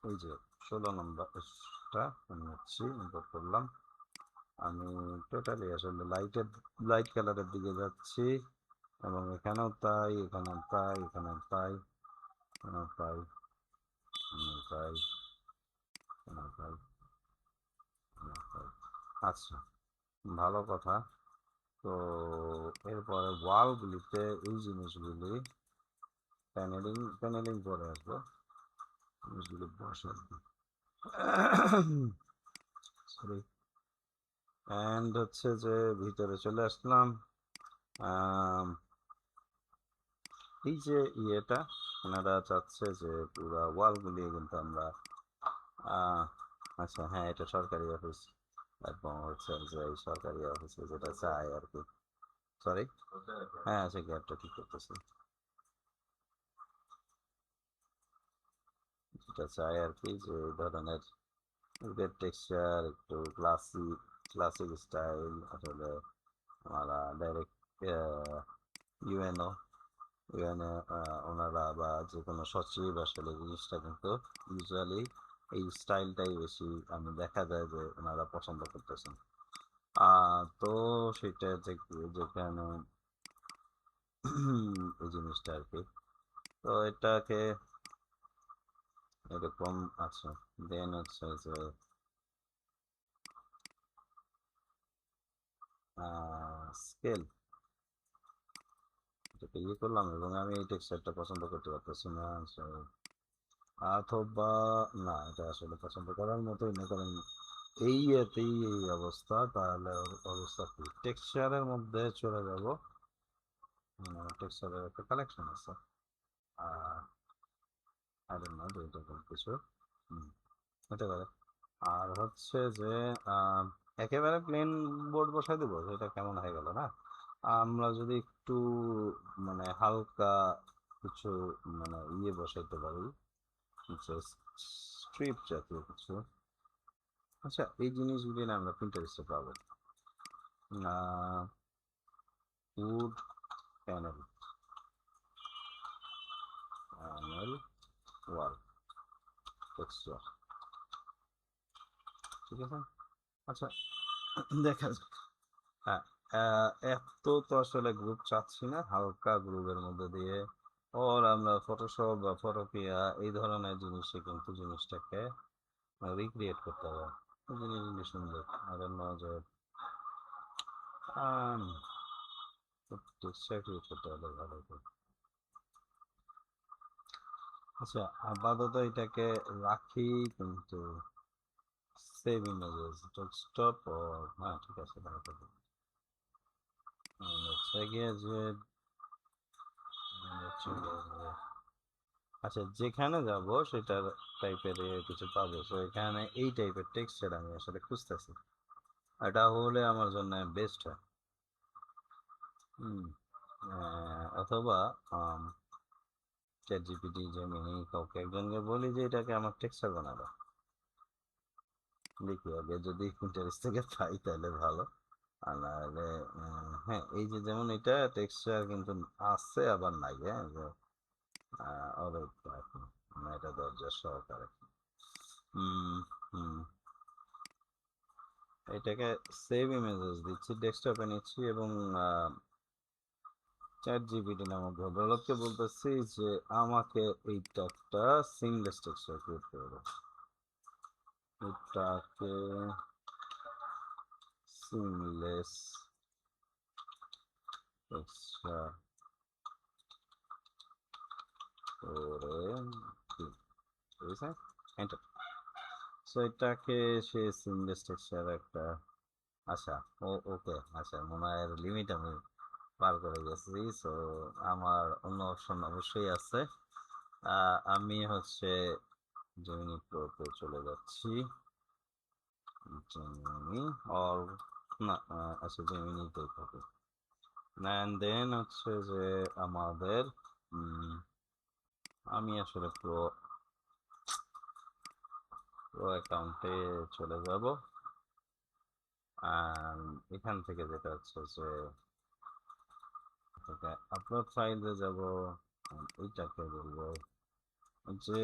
ওই যে 16 নম্বরটা আমি হচ্ছি ইম্পোর্ট করলাম। আমি টোটালি আসলে লাইট কালারের দিকে যাচ্ছি, এবং এখানেও তাই, এখানেও তাই, এখানেও তাই, এখানেও তাই, এখানেও তাই, এখানেও তাই, এখানেও তাই। আচ্ছা, ভালো কথা। তো এরপরে ওয়ালগুলিতে এই জিনিসগুলি প্যানেলিং প্যানেলিং করে আসবো, জিনিসগুলি বসে, সরি। অ্যান্ড হচ্ছে যে ভিতরে চলে আসলাম। এই যে ইয়েটা ওনারা চাচ্ছে যে পুরো ওয়ালগুলি কিন্তু আমরা, আচ্ছা হ্যাঁ, এটা সরকারি অফিস, এবং হচ্ছে যে এই সরকারি অফিসে যেটা চাই আর কি, সরি, হ্যাঁ আচ্ছা গ্যাপটা ঠিক করতেছি, যেটা চাই আর কি, যে এই ধরনের উডের টেক্সচার একটু ক্লাসিক স্টাইল, আসলে আমরা ডাইরেক্ট ইউএনও ইউএনএ ওনারা বা যে কোনো সচিব আসলে জিনিসটা কিন্তু ইউজুয়ালি এই স্টাইলটাই বেশি আমি দেখা যায় যে ওনারা পছন্দ করতেছেন। তো সেটা যেখানে এই জিনিসটা আর কি, তো এটাকে এরকম, আচ্ছা দেন হচ্ছে যে স্কেল, এটাকে ইয়ে করলাম, এবং আমি এই টেক্সচারটা পছন্দ করতে পারতেছি না, so, অথবা না, এটা আসলে পছন্দ করার মতোই না, কারণ এতেই এই অবস্থা, তাহলে অবস্থা কি? টেক্সচারের মধ্যে চলে যাব। টেক্সচারের একটা কালেকশন আছে, আই ডোন্ট নো এরকম কিছু। হুম, হতে পারে। আর হচ্ছে যে একেবারে প্লেন বোর্ড বসাই দেবো, এটা কেমন হয়ে গেল না? আমরা যদি একটু মানে হালকা কিছু মানে বসাইতে পারি, যে স্ট্রিপ জাতীয় কিছু। আচ্ছা, এই জিনিসগুলি না আমরা পিন্টারেস্টে পাবো। Wood panel, panel wall texture, ঠিক আছে। আচ্ছা, দেখা যাক। হ্যাঁ, এত তো আসলে গ্রুপ চাচ্ছি না, হালকা গ্রুপের মধ্যে দিয়ে আমরা ফটোশপ বা ফটোপিয়া এই ধরনের জিনিসে কিন্তু জিনিসটাকে রিক্রিয়েট করতে হবে। জিনিসগুলি সুন্দর, আর যে টেক্সচার ক্রিয়েট করতে হবে ভালো করে। আচ্ছা, আপাতত এটাকে রাখি, কিন্তু সেভ ইমেজেস ডেস্কটপ, হ্যাঁ ঠিক আছে, ভালো করে। হচ্ছে গিয়ে যে আচ্ছা, যেখানে যাব সেটার টাইপের কিছু পাবো, তো এখানে এই টাইপের টেক্সচার আমি আসলে খুঁজতেছি, এটা হলে আমার জন্য বেস্ট হয়। হুম, অথবা চ্যাট জিপিটি, জেমিনি, কাউকে একজনকে বলি যে এটাকে আমার টেক্সচার বানাবে। দেখি আগে যদি ইন্টারেস্ট থেকে পাই তাহলে ভালো, আর নাহলে হ্যাঁ, এই যে যেমন এটা টেক্সচার কিন্তু আছে আবার নাই, হ্যাঁ যে অবৈধ এখন, এটা দরজা সহকারে। হুম হুম, এটাকে সেভ ইমেজেস দিচ্ছি, ডেস্কটপে নিচ্ছি, এবং চ্যাট জিপিটি নামক ভদ্রলোককে বলতেছি যে আমাকে এইটা একটা সিমলেস টেক্সচার ক্রিয়েট করে দাও। এটাকে সিমলেস টেক্সচার করে দিন, বুঝেছে? এন্টার। সো এটাকে সে সিমলেস টেক্সচার একটা, আচ্ছা, ওকে, আচ্ছা, মনে হয় লিমিট আমি পার করে গেছি। সো আমার অন্য অপশন অবশ্যই আছে। আমি হচ্ছে জেমিনি প্রোতে চলে যাচ্ছি। জেমিনি অর না, আচ্ছা, জেমিনিতেই থাকে। অ্যান্ড দেন হচ্ছে যে আমাদের আমি আসলে প্রো প্রো অ্যাকাউন্টে চলে যাব। এখান থেকে যেটা হচ্ছে যে আপলোড ফাইলে যাব, এইটাকে বলবো যে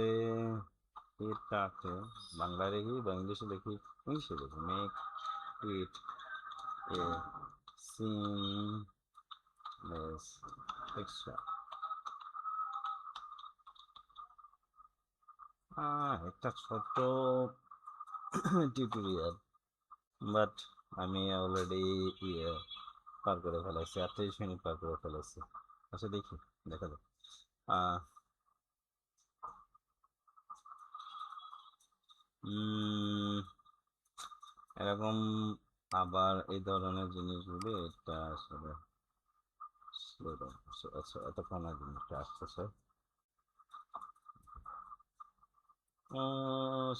এটাকে বাংলা লিখি বা ইংলিশে লিখি, ইংলিশে লিখি, make it A seamless texture. একটা ছোট টিউটোরিয়াল, বাট আমি অলরেডি ইয়ে পার করে ফেলাইছি, 38 মিনিট পার করে ফেলাইছি। আচ্ছা, দেখি, দেখা যাক। আহ, এরকম আবার এই ধরনের জিনিসগুলি, এটা আসলে slow down করছে। আচ্ছা, এতক্ষণ আর জিনিসটা আসতেছে।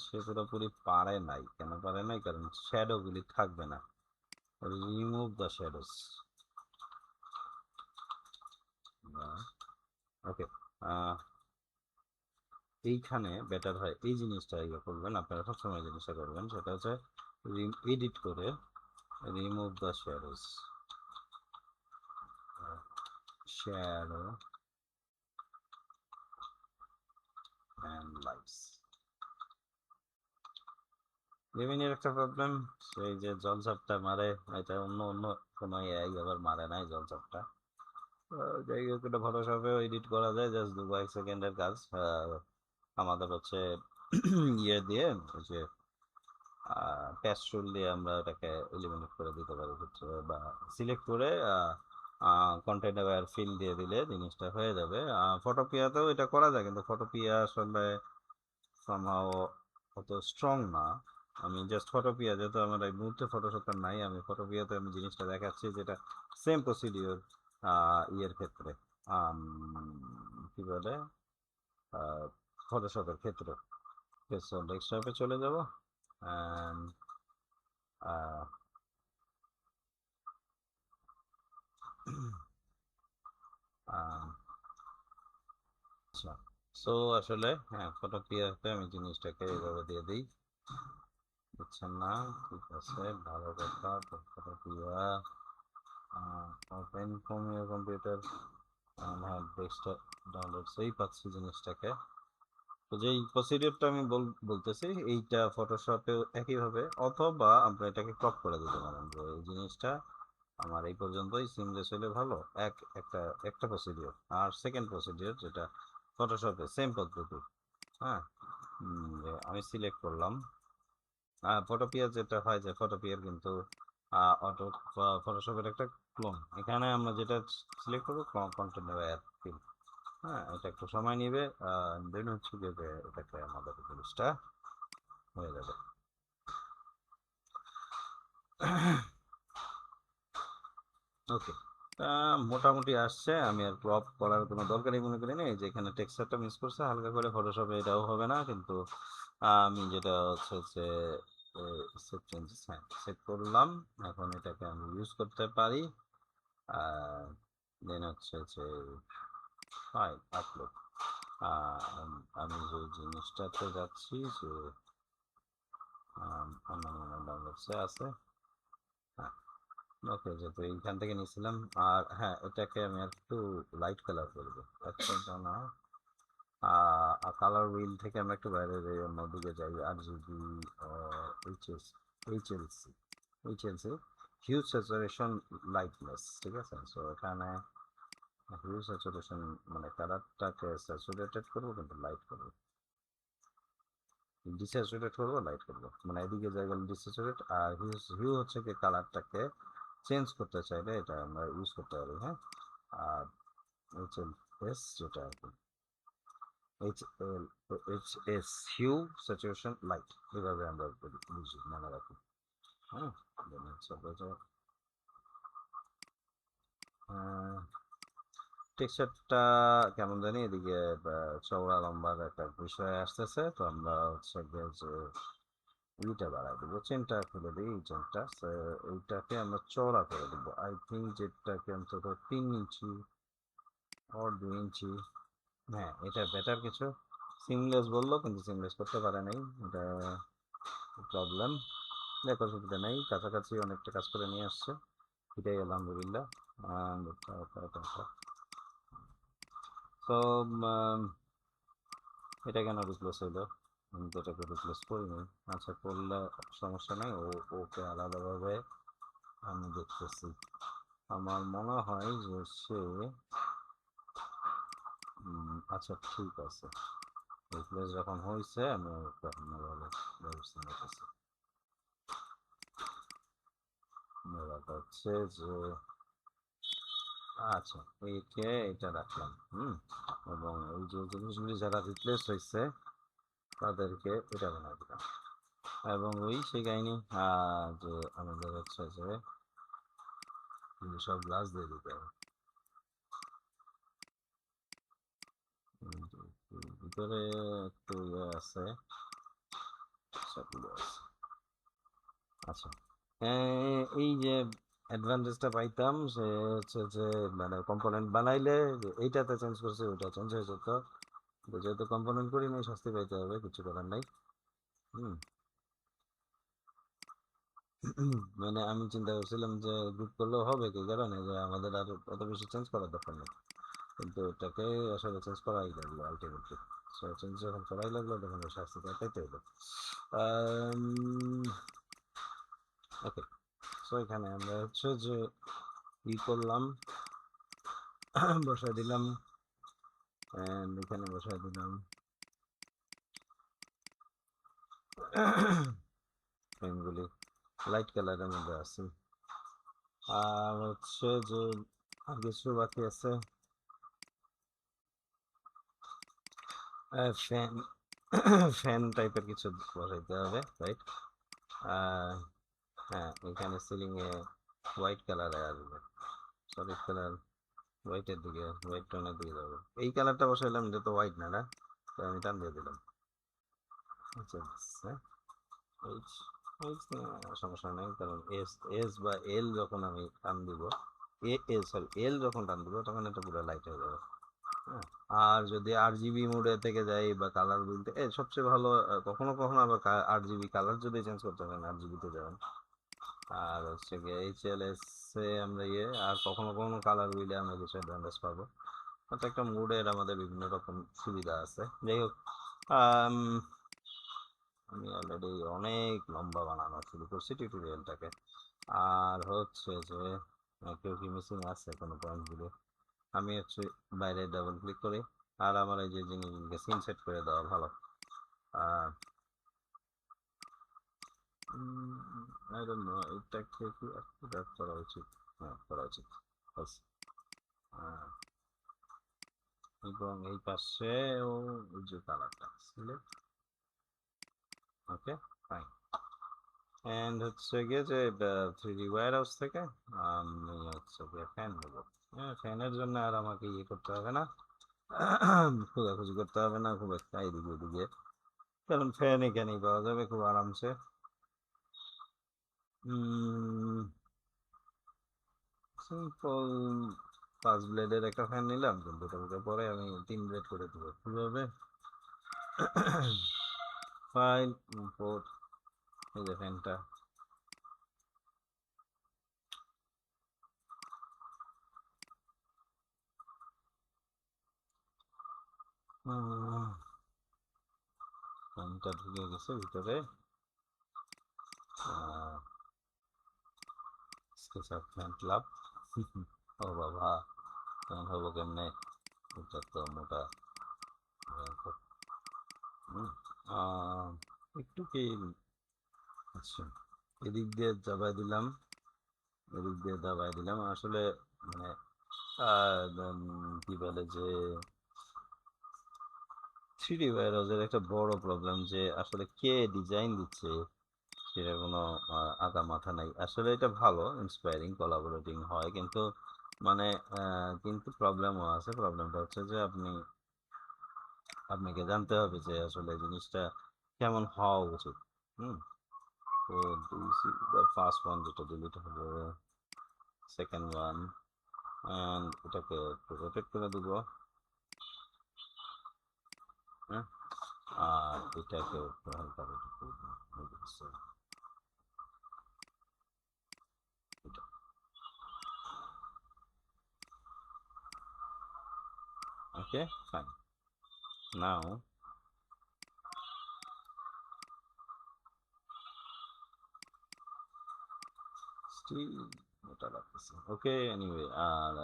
সে পুরোপুরি পারে নাই, কেন পারে নাই? কারণ শ্যাডো গুলি থাকবে না। Remove the shadows. ওকে, এইখানে বেটার হয় এই জিনিসটা ইয়ে করবেন, আপনারা সবসময় জিনিসটা করবেন, সেটা হচ্ছে এডিট করে remove the shadows, shadow and lights. রেমিনির একটা প্রবলেম, সেই যে জলচাপটা মারে, এটা অন্য অন্য কোনো এআই আবার মারে নাই জলচাপটা। যাই হোক, এটা ফটোশপেও এডিট করা যায়, জাস্ট 2 বা 1 সেকেন্ডের কাজ। আমাদের হচ্ছে ইয়ে দিয়ে, ওই যে প্যাস্ট্রোল দিয়ে আমরা ওটাকে এলিমিনেট করে দিতে পারি হচ্ছে, বা সিলেক্ট করে কন্টেন্ট অ্যাওয়্যার ফিল দিয়ে দিলে জিনিসটা হয়ে যাবে। ফটোপিয়াতেও এটা করা যায়, কিন্তু ফটোপিয়া আসলে সামহাও অত স্ট্রং না। আমি জাস্ট ফটোপিয়া, যেহেতু আমার এই মুহূর্তে ফটোশপটা নাই, আমি ফটোপিয়াতে আমি জিনিসটা দেখাচ্ছি যেটা সেম প্রসিডিওর ইয়ের ক্ষেত্রে, আম, কি বলে, ফটোশপের ক্ষেত্রে। সো ডেস্কটপে চলে যাব, অ্যান্ড আচ্ছা, সো আসলে হ্যাঁ, ফটোপিয়াতে আমি জিনিসটাকে এভাবে দিয়ে দিই, বুঝছেন না? ঠিক আছে, ভালো কথা। তো Photopea open from your computer, হ্যাঁ, ডেস্কটপ ডাউনলোড, সেই পাচ্ছি জিনিসটাকে। তো যেই প্রসিডিওরটা আমি বলতেছি, এইটা ফটোশপে একইভাবে, অথবা আমরা এটাকে ক্রপ করে দিতে পারেন যে এই জিনিসটা আমার এই পর্যন্তই, সিমলেস হলে ভালো। একটা একটা প্রসিডিওর। আর সেকেন্ড প্রসিডিওর যেটা ফটোশপে সেম পদ্ধতি, হ্যাঁ, যে আমি সিলেক্ট করলাম ফটোপিয়ার, যেটা হয় যে ফটোপিয়ার কিন্তু অটো ফটোশপের একটা ক্লোন। এখানে আমরা যেটা সিলেক্ট করবো কন্টেন্ট অ্যাড ফিল, হ্যাঁ, এটা একটু সময় নিবে, দেন হচ্ছে যে এটাকে আমাদের জিনিসটা হয়ে যাবে। ওকে, মোটামুটি আসছে। আমি আর ক্রপ করার কোনো দরকারই মনে করি না। এই যে এখানে টেক্সচারটা মিস করছে হালকা করে, ফটোশপে এটাও হবে না কিন্তু। আমি যেটা হচ্ছে যে সেভ চেঞ্জেস, হ্যাঁ, সেভ করলাম। এখন এটাকে আমি ইউজ করতে পারি। দেন হচ্ছে যে ফাইল আপলোড, আমি যে জিনিসটাতে যাচ্ছি, যে আমার মনে ডাউনলোডসে আছে, হ্যাঁ, ওকে, যেহেতু এইখান থেকে নিয়েছিলাম। আর হ্যাঁ, এটাকে আমি একটু লাইট কালার করবো, একটা না, কালার হুইল থেকে আমরা একটু বাইরে যাই, অন্যদিকে যাই, আর GB HS HLC HLC hue saturation lightness, ঠিক আছে। সো এখানে হিউজ স্যাচুরেশন মানে কালারটাকে স্যাচুরেটেড করবো কিন্তু লাইট করবো, ডিস্যাচুরেট করবো লাইট করবো, মানে এদিকে যাই গেলে ডিস্যাচুরেট। আর হিউ হচ্ছে কি কালারটাকে চেঞ্জ করতে চাইলে এটা আমরা ইউজ করতে পারি, হ্যাঁ। আর এইচ এল এস, যেটা আর কি H L H S, hue saturation light, এভাবে আমরা বুঝি, মনে রাখি, হ্যাঁ। টেক্সচারটা কেমন জানি এদিকে চওড়া লম্বার একটা বিষয় আসতেছে, তো আমরা হচ্ছে গিয়ে যে ইটা বাড়াই দেবো, চেনটা খুলে দিই, এই চেনটা এইটাকে আমরা চওড়া করে দেবো। আই থিঙ্ক যেটাকে অন্তত 3 ইঞ্চি আর 2 ইঞ্চি, হ্যাঁ, এটা বেটার কিছু। সিমলেস বললো কিন্তু সিমলেস করতে পারে নাই, এটা প্রবলেম। দেখো, অসুবিধা নেই, কাছাকাছি অনেকটা কাজ করে নিয়ে আসছে, এটাই আলহামদুলিল্লাহ। তো এটা কেন রিপ্লেস হইলো? আমি তো এটাকে রিপ্লেস করিনি। আচ্ছা, করলে সমস্যা নাই, ওকে আলাদাভাবে আমি দেখতেছি। আমার মনে হয় যে সে আচ্ছা, ঠিক আছে, রিপ্লেস যখন হয়েছে আমি তখন ভাবে ব্যবস্থা নিতেছি। ব্যাপারটা হচ্ছে যে আচ্ছা, এইকে এটা রাখলাম, এবং এই যে জিনিসগুলি যারা রিপ্লেস হয়েছে তাদেরকে এটা বানাই দিলাম, এবং ওই সেই কাহিনী যে আমাদের হচ্ছে যে সব গ্লাস দিয়ে দিতে হবে। ভিতরে একটু ইয়ে আছে, সবগুলো আছে। আচ্ছা, এই যে অ্যাডভান্টেজটা পাইতাম সে হচ্ছে যে মানে কম্পোনেন্ট বানাইলে যে এইটাতে চেঞ্জ করছে ওইটা চেঞ্জ হয়ে যেত, কিন্তু যেহেতু কম্পোনেন্ট করি নাই, শাস্তি পাইতে হবে, কিছু করার নাই। হুম মানে আমি চিন্তা করছিলাম যে গ্রুপ করলেও হবে, কি কারণে যে আমাদের আর অত বেশি চেঞ্জ করার দরকার নেই, কিন্তু এটাকে আসলে চেঞ্জ করাই লাগলো আলটিমেটলি। সো চেঞ্জ যখন করাই লাগলো তখন ওই শাস্তিটা পাইতে হলো। ওকে, সো এখানে আমরা হচ্ছে যে ই করলাম, বসাই দিলাম, এখানে বসাই দিলাম ফ্রেমগুলি লাইট কালারের মধ্যে আছে। আর হচ্ছে যে আর কিছু বাকি আছে, ফ্যান ফ্যান টাইপের কিছু বসাইতে হবে, রাইট? হ্যাঁ, এখানে সিলিং এ হোয়াইট কালারে আসবে, সলিড কালার হোয়াইটের দিকে, হোয়াইট টোনের দিকে যাবো। এই কালারটা বসাইলাম, এটা তো হোয়াইট না, না? তো আমি টান দিয়ে দিলাম। আচ্ছা, হ্যাঁ, এইচ, এইচ সমস্যা নেই, কারণ এস, এস বা এল যখন আমি টান দিব, এ এল সরি এল যখন টান দিব তখন এটা পুরো লাইট হয়ে যাবে। হ্যাঁ, আর যদি আর জিবি মোডে থেকে যাই বা কালার বলতে সবচেয়ে ভালো, কখনো কখনো আবার আর জিবি কালার যদি চেঞ্জ করতে পারেন আর জিবিতে যাবেন। আর হচ্ছে গিয়ে এইচ এল এস এ আমরা আর কখনো কখনো কালার উইলে আমরা কিছু অ্যাডভান্টেজ পাবো। প্রত্যেকটা মুডের আমাদের বিভিন্ন রকম সুবিধা আছে। যাই হোক, আম, আমি অলরেডি অনেক লম্বা বানানো শুরু করছি টিউটোরিয়ালটাকে। আর হচ্ছে যে কেউ কি মিসিং আছে কোনো পয়েন্টগুলো, আমি হচ্ছে বাইরে ডাবল ক্লিক করি। আর আমার এই যে জিনিসগুলোকে সিন সেট করে দেওয়া ভালো। আর আই ডোন্ট নো, এটাকে কি আপডেট করা উচিত? হ্যাঁ, করা উচিত। বাস। আহ, এবং এই পাশেও ওই যে কালারটা সিলেক্ট। Okay, fine. এন্ড হচ্ছে গিয়ে যে 3D ওয়্যার হাউস থেকে আমি হচ্ছে গিয়ে ফ্যান নেবো। হ্যাঁ, ফ্যানের জন্য আর আমাকে ইয়ে করতে হবে না, খোঁজাখুঁজি করতে হবে না খুব একটা এদিকে ওদিকে, কারণ ফ্যান এখানেই পাওয়া যাবে খুব আরামসে। সিম্পল 5 ব্লেডের একটা ফ্যান নিলাম, কিন্তু ওটাকে পরে আমি 3 ব্লেড করে দেবো কীভাবে। ফাইল, ইম্পোর্ট, এই যে ফ্যানটা। ফ্যানটা ঢুকে গেছে ভিতরে। SketchUp fan club. ও বাবা, ফ্যান হলো কেমনে? এটা তো মোটা, ভয়ঙ্কর। হুম, একটু কি, আচ্ছা, এদিক দিয়ে চাপাই দিলাম, এদিক দিয়ে দাবাই দিলাম আসলে, মানে কি বলে যে 3D ওয়্যারহাউসের একটা বড় প্রবলেম যে আসলে কে ডিজাইন দিচ্ছে সেটা কোনো আগা মাথা নাই। আসলে এটা ভালো, ইন্সপায়ারিং, কোলাবোরেটিং হয়, কিন্তু মানে কিন্তু প্রবলেমও আছে। প্রবলেমটা হচ্ছে যে আপনাকে জানতে হবে যে আসলে জিনিসটা কেমন হওয়া উচিত। হুম, তো ফার্স্ট ওয়ান যেটা ডিলিট হবে, সেকেন্ড ওয়ান, অ্যান্ড এটাকে একটু রোটেট করে দিব। হ্যাঁ, আর এটাকে একটু হালকা রোটেট করে দিব। এটা, ওকে, ফাইন। নাও স্টিল ওটা রাখতেছি, ওকে। এনিওয়ে, আর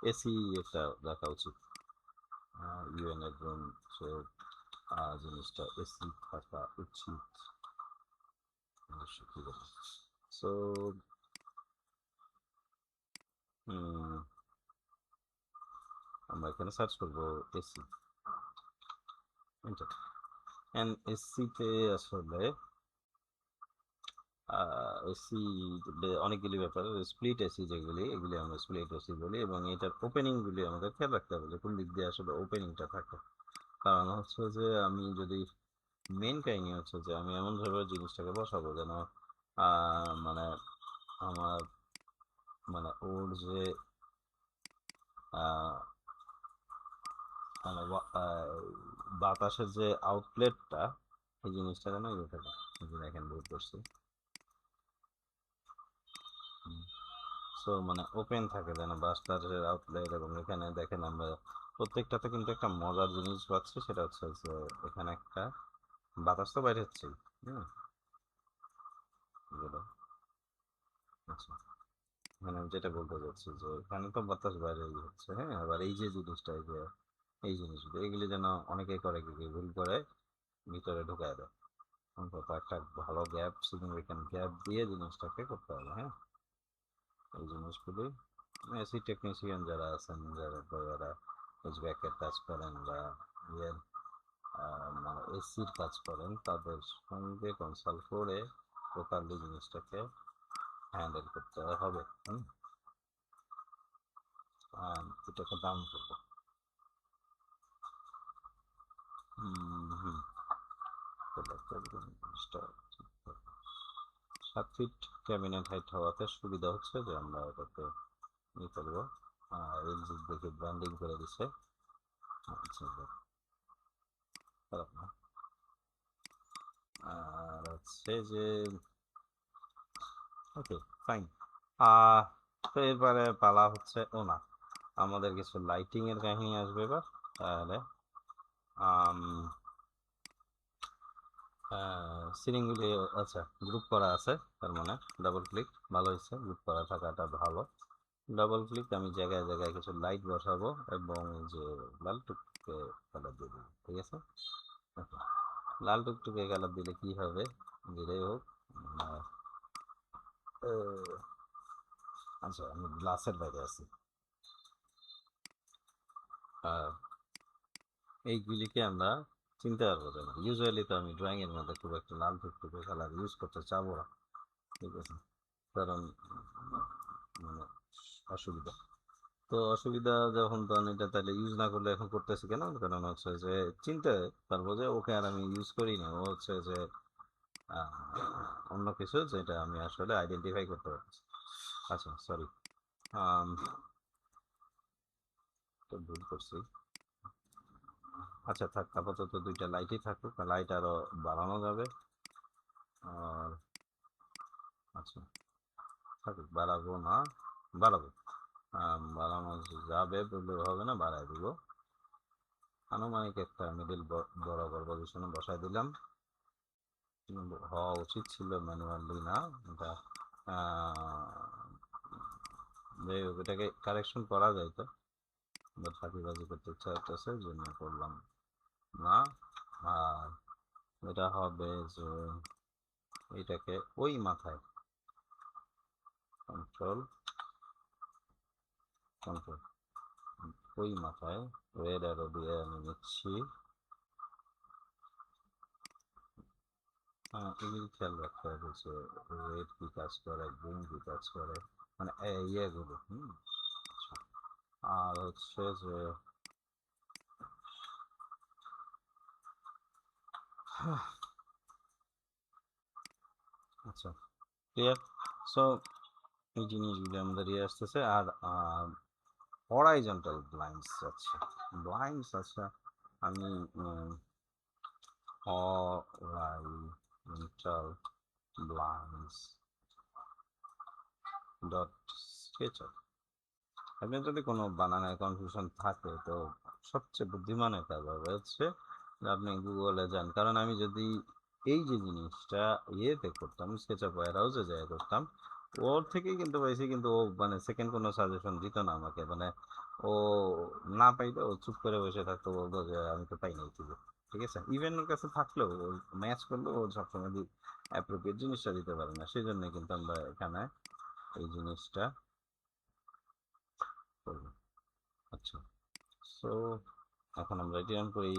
এসি একটা রাখা উচিত, ইউএন এর রুম, সো জিনিসটা এসি থাকা উচিত অবশ্যই। ঠিক আছে, সো আমরা এখানে সার্চ করবো এসি, এন্টার। এন্ড এসিতে আসলে এসি অনেকগুলি ব্যাপার, স্প্লিট এসি যেগুলি, এগুলি আমরা স্প্লিট এসি বলি, এবং এটার ওপেনিংগুলি আমাদের খেয়াল রাখতে হবে যে কোন দিক দিয়ে আসলে ওপেনিংটা থাকে। কারণ হচ্ছে যে আমি যদি, মেন কাহিনী হচ্ছে যে আমি এমনভাবে জিনিসটাকে বসাবো যেন মানে আমার, মানে ওর যে আহ, মানে বাতাসের যে আউটলেটটা, এই জিনিসটা যেন ইয়ে থাকে। এই যে দেখেন বোর্ড করছি, সো মানে ওপেন থাকে যেন বাতাসের আউটলেট। এবং এখানে দেখেন আমরা প্রত্যেকটাতে কিন্তু একটা মজার জিনিস পাচ্ছি, সেটা হচ্ছে যে এখানে একটা বাতাস তো বাইরে হচ্ছে। হুম, এগুলো, আচ্ছা, মানে আমি যেটা বলতে চাচ্ছি যে এখানে তো বাতাস বাইরে হচ্ছে, হ্যাঁ, আবার এই যে জিনিসটা, এই যে এই জিনিসগুলো, এগুলি যেন অনেকেই করে কি ভুল করে ভিতরে ঢুকায় দেয়। অন্তত একটা ভালো গ্যাপ, সিগনিফিক্যান্ট গ্যাপ দিয়ে জিনিসটাকে করতে হবে। হ্যাঁ, এই জিনিসগুলি এসি টেকনিশিয়ান যারা আছেন, যারা যারা এইচভ্যাকের কাজ করেন বা ইয়ের মানে এসির কাজ করেন তাদের সঙ্গে কনসাল্ট করে প্রপারলি জিনিসটাকে হ্যান্ডেল করতে হবে। এটাকে দাম করবো। হুম, 7 ফিট ক্যাবিনেট হাইট হওয়াতে সুবিধা হচ্ছে যে আমরা এটাকে নিয়ে ফেলবো। এলজি দেখে ব্র্যান্ডিং করে দিছে। আচ্ছা, খারাপ না। আর হচ্ছে যে ওকে, ফাইন। তো এরপরে পালা হচ্ছে ও না, আমাদের কিছু লাইটিং এর কাহিনী আসবে এবার। তাহলে সিলিংগুলি, আচ্ছা গ্রুপ করা আছে, তার মানে ডাবল ক্লিক, ভালো হয়েছে গ্রুপ করা থাকাটা ভালো। ডাবল ক্লিক আমি জায়গায় জায়গায় কিছু লাইট বসাবো এবং যে লাল টুকটুকে কালার দিয়ে দেবো, ঠিক আছে। Okay. লাল টুকটুকে কালার দিলে কি হবে, যেটাই হোক। আহ, আচ্ছা, আমি গ্লাসের বাইরে আছি। আর এইগুলিকে আমরা চিনতে পারবো না, ইউজুয়ালি তো আমি ড্রয়িং এর মধ্যে খুব একটা লাল টুকটুকে কালার ইউজ করতে চাবো না, ঠিক আছে, কারণ মানে অসুবিধা। তো অসুবিধা যখন, তখন এটা তাহলে ইউজ না করলে এখন করতেছি কেন, কারণ হচ্ছে যে চিনতে পারবো যে ওকে আর আমি ইউজ করি না, ও হচ্ছে যে আহ, অন্য কিছু যেটা আমি আসলে আইডেন্টিফাই করতে পারছি। আচ্ছা সরি, তো ভুল করছি। আচ্ছা থাক, আপাতত দুইটা লাইটই থাকুক, লাইট আরো বাড়ানো যাবে। আর আচ্ছা থাকুক, বাড়াবো না, বাড়াবো। বাড়ানো যাবে বললে হবে না, বাড়াই দিব। আনুমানিক একটা মিডিল বরাবর পজিশনে বসাই দিলাম। হওয়া উচিত ছিল ম্যানুয়ালি, না এটা যাই হোক, এটাকে কারেকশন করা যায় তো, বাট ফাঁকিবাজি করতে ইচ্ছা হচ্ছে জন্য করলাম না। আর এটা হবে যে এটাকে ওই মাথায় কন্ট্রোল কন্ট্রোল ওই মাথায় রেড অ্যারো দিয়ে আমি নিচ্ছি। এগুলি খেয়াল রাখতে হবে যে রেড কি কাজ করে, গ্রিন কি কাজ করে, মানে ইয়েগুলো। আচ্ছা। আর হচ্ছে যে আচ্ছা, ক্লিয়ার। সো এই জিনিসগুলো আমাদের ইয়ে আসতেছে। আর হরাইজন্টাল ব্লাইন্ডস, আচ্ছা ব্লাইন্ডস, আচ্ছা আমি হরাইজন্টাল ব্লাইন্ডস ডট স্কেচার, আপনার যদি কোনো বানানের কনফিউশন থাকে তো সবচেয়ে বুদ্ধিমানের কাজ হবে হচ্ছে যে আপনি গুগলে যান, কারণ আমি যদি এই যে জিনিসটা ইয়েতে করতাম, স্কেচআপ ওয়্যার হাউসে যাই করতাম, ওর থেকেই কিন্তু পাইছি, কিন্তু ও মানে সেকেন্ড কোনো সাজেশন দিত না আমাকে, মানে ও না পাইলে ও চুপ করে বসে থাকতো, বলতো যে আমি তো পাই নাই কিছু, ঠিক আছে। ইভেন ওর কাছে থাকলেও ও ম্যাচ করলেও ও সবসময় অ্যাপ্রোপ্রিয়েট জিনিসটা দিতে পারে না, সেই জন্য কিন্তু আমরা এখানে এই জিনিসটা করবো। আচ্ছা, সো এখন আমরা এটি রান করি,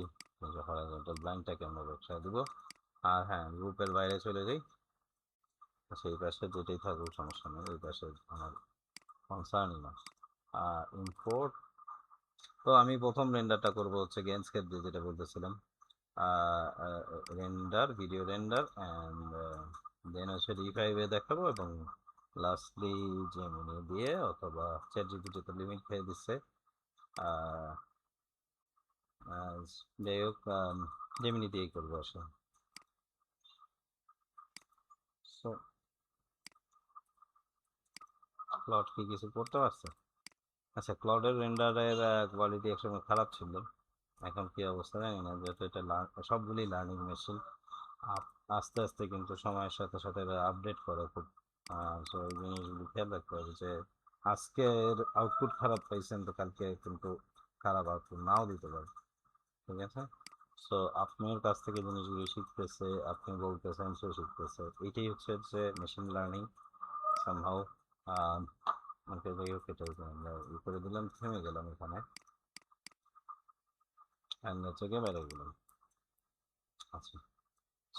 হরাইজন্টাল ব্লাইন্ডটাকে আমরা বসায় দিব। আর হ্যাঁ, গ্রুপের বাইরে চলে যাই, সেই পাশে যেটাই থাকুক সমস্যা নেই, ওই পাশে আমার কনসার্নই না। ইম্পোর্ট, তো আমি প্রথম রেন্ডারটা করব হচ্ছে গেন্সকেপ দিয়ে, যেটা বলতেছিলাম, render, video render and then হচ্ছে রিফাইভে দেখাবো, এবং লাস্টলি জেমিনি দিয়ে অথবা চ্যাট জিপিটিতে লিমিট খেয়ে দিচ্ছে। যাই হোক, জেমিনি দিয়েই করবো আসলে। সো ক্লাউড কি কিছু করতে পারছে? আচ্ছা, ক্লাউডের রেন্ডারের কোয়ালিটি একসময় খারাপ ছিল, এখন কি অবস্থা জানি না, যেহেতু এটা সবগুলি লার্নিং মেশিন, আস্তে আস্তে কিন্তু সময়ের সাথে সাথে আপডেট করে খুব। সো এই জিনিসগুলি খেয়াল রাখতে হবে যে আজকের আউটপুট খারাপ পাইছেন তো কালকে কিন্তু খারাপ আউটপুট নাও দিতে পারে, ঠিক আছে। সো আপনার কাছ থেকে জিনিসগুলি শিখতেছে, আপনি বলতেছেন সে শিখতেছে, এটাই হচ্ছে যে মেশিন লার্নিং সামহাউ। ওকে যাই হোক, এটাই আমরা ই করে দিলাম, থেমে গেলাম এখানে, অ্যান্ড হচ্ছে গিয়ে বাইরে গেলাম। আচ্ছা,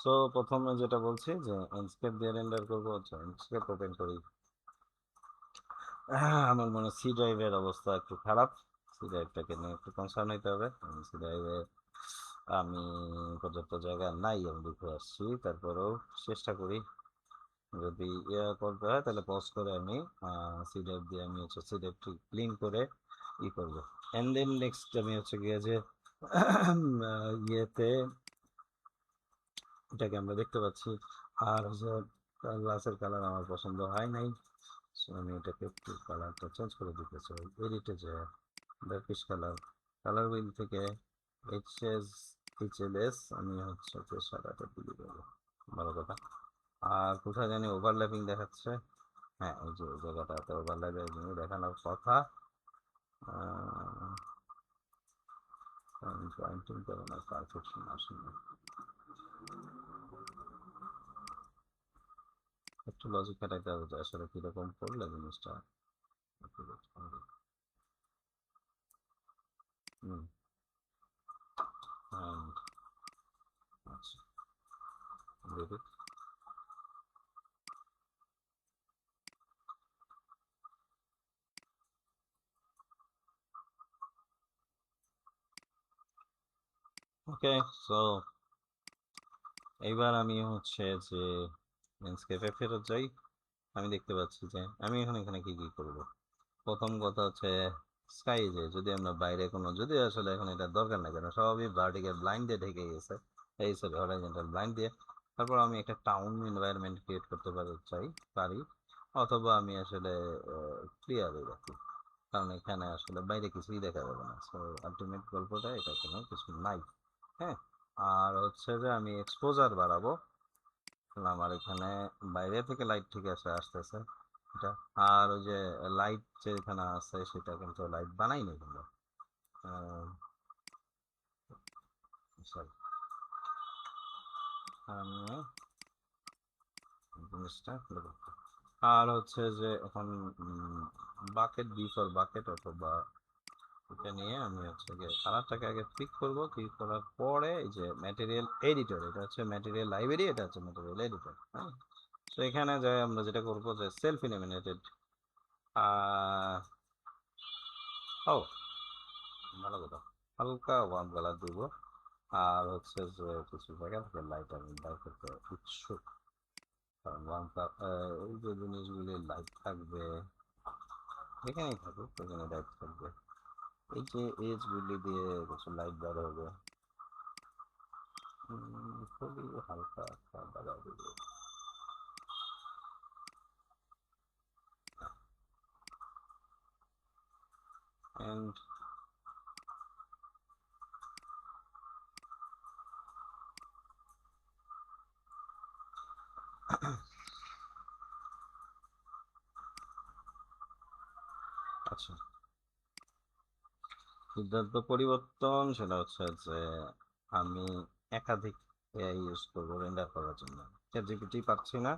সো প্রথমে যেটা বলছি যে ইনস্কেপ দিয়ে রেন্ডার করবো, হচ্ছে ইনস্কেপ ওপেন করি। আমার মনে হয় সি ড্রাইভের অবস্থা একটু খারাপ, সি ড্রাইভটাকে নিয়ে একটু কনসার্ন হইতে হবে। সি ড্রাইভে আমি পর্যাপ্ত জায়গা নাই, আমি দেখে আসছি, তারপরেও চেষ্টা করি। যদি ইয়ে করতে হয় তাহলে পজ করে আমি সি ড্রাইভ দিয়ে আমি হচ্ছে সি ড্রাইভটি ক্লিন করে ই করবো। অ্যান্ড দেন নেক্সট আমি হচ্ছে গিয়ে যে ইয়েতে এটাকে আমরা দেখতে পাচ্ছি। আর হচ্ছে গ্লাসের কালার আমার পছন্দ হয় নাই, সো আমি এটাকে একটু কালারটা চেঞ্জ করে দিতে চাই। এডিটে যে ব্ল্যাকিশ কালার, কালার হুইল থেকে এইচএলএস আমি হচ্ছে যে সাদাটা দিয়ে দেবো, ভালো কথা। আর কোথায় জানি ওভারল্যাপিং দেখাচ্ছে, হ্যাঁ এই যে ওই জায়গাটাতে ওভারল্যাপিং দেখানোর কথা। পয়েন্টিং করে না, পারফেকশন আসেনি, একটু লজিক খাটাইতে হবে যে আসলে কিরকম করলে জিনিসটা। হুম, আচ্ছা, দেখি। ওকে, সো এইবার আমি হচ্ছে যে ল্যান্ডস্কেপে ফেরত যাই। আমি দেখতে পাচ্ছি যে আমি এখন এখানে কি কি করব। প্রথম কথা হচ্ছে স্কাই, যে যদি আমরা বাইরে কোনো, যদি আসলে এখন এটা দরকার নাই কেন, সবই ভার্টিক্যাল ব্লাইন্ড দিয়ে ঢেকে গেছে, এই সরি হরাইজন্টাল ব্লাইন্ড দিয়ে। তারপর আমি একটা টাউন এনভায়রনমেন্ট ক্রিয়েট করতে পারি, অথবা আমি আসলে ক্লিয়ারই রাখি, কারণ এখানে আসলে বাইরে কিছুই দেখা যাবে না। সো আলটিমেট গল্পটা এটা, কোনো কিছু নাই। হ্যাঁ, আর হচ্ছে যে আমি এক্সপোজার বাড়াবো। আমার এখানে বাইরে থেকে লাইট ঠিক আছে আসতেছে এটা। আর ওই যে লাইট যেখানে আছে সেটা কিন্তু লাইট বানাই নি কিন্তু, সরি, আমি জিনিসটা খুলে দেখি। আর হচ্ছে যে এখন বাকেট, বি ফর বাকেট, অথবা এটা নিয়ে আমি হচ্ছে গিয়ে কালারটাকে আগে পিক করবো, পিক করার পরে এই যে ম্যাটেরিয়াল এডিটর, এটা হচ্ছে ম্যাটেরিয়াল লাইব্রেরি, এটা হচ্ছে ম্যাটেরিয়াল এডিটর। হ্যাঁ, তো এখানে যাই আমরা যেটা করবো যে সেলফ ইলিমিনেটেড, ও ভালো কথা, হালকা ওয়ার্ম কালার দিব। আর হচ্ছে যে কিছু জায়গা থেকে লাইট আমি বাই করতে ইচ্ছুক, কারণ ওয়ার্ম এই যে জিনিসগুলি লাইট থাকবে এখানেই থাকুক, এখানে লাইট থাকবে, এই যে এজগুলি দিয়ে কিছু লাইট বার হবে। খুবই হালকা একটা বাধা দিবে। অ্যান্ড আচ্ছা, সিদ্ধান্ত পরিবর্তন সেটা হচ্ছে যে আমি একাধিক এআই ইউজ করবো রেন্ডার করার জন্য। চ্যাটজিপিটি পাচ্ছি না,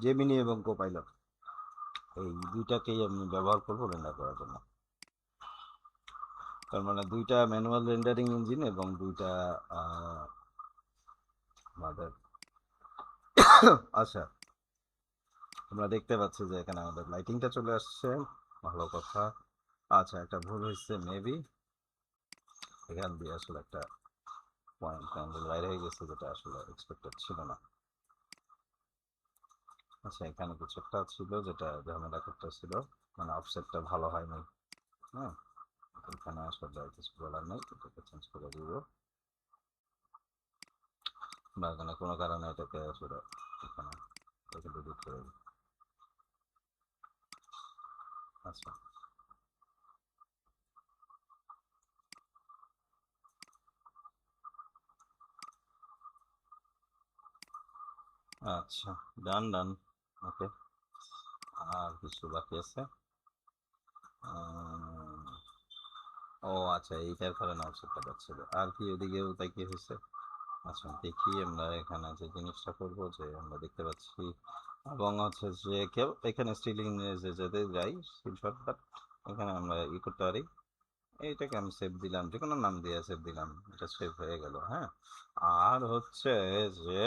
জেমিনি এবং কোপাইলট এই দুইটাকেই আমি ব্যবহার করবো রেন্ডার করার জন্য। তার মানে দুইটা ম্যানুয়াল রেন্ডারিং ইঞ্জিন এবং দুইটা আহ, আমাদের আচ্ছা, আমরা দেখতে পাচ্ছি যে এখানে আমাদের লাইটিংটা চলে আসছে, ভালো কথা। আচ্ছা, একটা ভুল হয়েছে মেবি, এখান দিয়ে আসলে একটা পয়েন্ট অ্যাঙ্গেল বাইরে হয়ে গেছে, যেটা আসলে এক্সপেক্টেড ছিল না। আচ্ছা, এখানে কিছু একটা ছিল যেটা ঝামেলা করতেছিল, মানে অফসেটটা ভালো হয় নাই। হ্যাঁ, এখানে আসলে কিছু বলার নেই, এটাকে চেঞ্জ করে দিব, বা এখানে কোনো কারণে এটাকে আসলে এখানে এটাকে ডিলিট করে দিই। আচ্ছা, আচ্ছা, ডান ডান, ওকে। আর কিছু বাকি আছে। ও আচ্ছা, এইটার কারণে অফসেটটা পাচ্ছিল, আর কি ওদিকেও তাই কি হয়েছে। আচ্ছা, দেখি আমরা এখানে যে জিনিসটা করবো, যে আমরা দেখতে পাচ্ছি এবং হচ্ছে যে কেউ এখানে স্টিলিং যে যেতে যাই শর্টকাট, এখানে আমরা ই করতে পারি, এইটাকে আমি সেভ দিলাম, যে কোনো নাম দিয়ে সেভ দিলাম, এটা সেভ হয়ে গেল। হ্যাঁ, আর হচ্ছে যে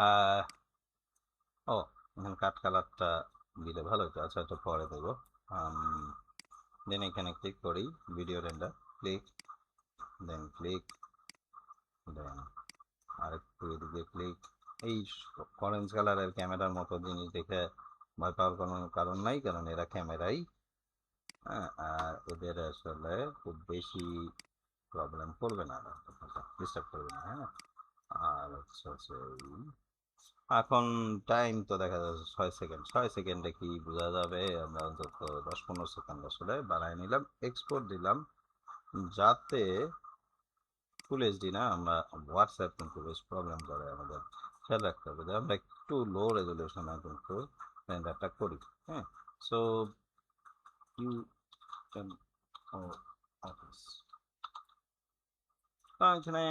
আহ ও, এখানে কাট কালারটা দিলে ভালো হতো। আচ্ছা, এটা পরে দেবো। দেন এখানে ক্লিক করি, ভিডিও রেন্ডার, ক্লিক, দেন ক্লিক, দেন আরেকটু এদিকে ক্লিক। এই অরেঞ্জ কালারের ক্যামেরার মতো জিনিস দেখে ভয় পাওয়ার কোনো কারণ নাই, কারণ এরা ক্যামেরাই। হ্যাঁ, আর এদের আসলে খুব বেশি প্রবলেম করবে না, ডিস্টার্ব করবে না। হ্যাঁ, আর হচ্ছে এখন টাইম তো দেখা যাচ্ছে 6 সেকেন্ড। 6 সেকেন্ডে কি বোঝা যাবে? আমরা অন্তত 10-15 সেকেন্ড আসলে বাড়াই নিলাম, এক্সপোর্ট দিলাম, যাতে ফুল এইচডি না, আমরা হোয়াটসঅ্যাপ কিন্তু বেশ প্রবলেম করে, আমাদের খেয়াল রাখতে হবে যে আমরা একটু লো রেজলিউশনে কিন্তু রেন্ডারটা করি। হ্যাঁ, সো ইউ ক্যান অফিস এখানে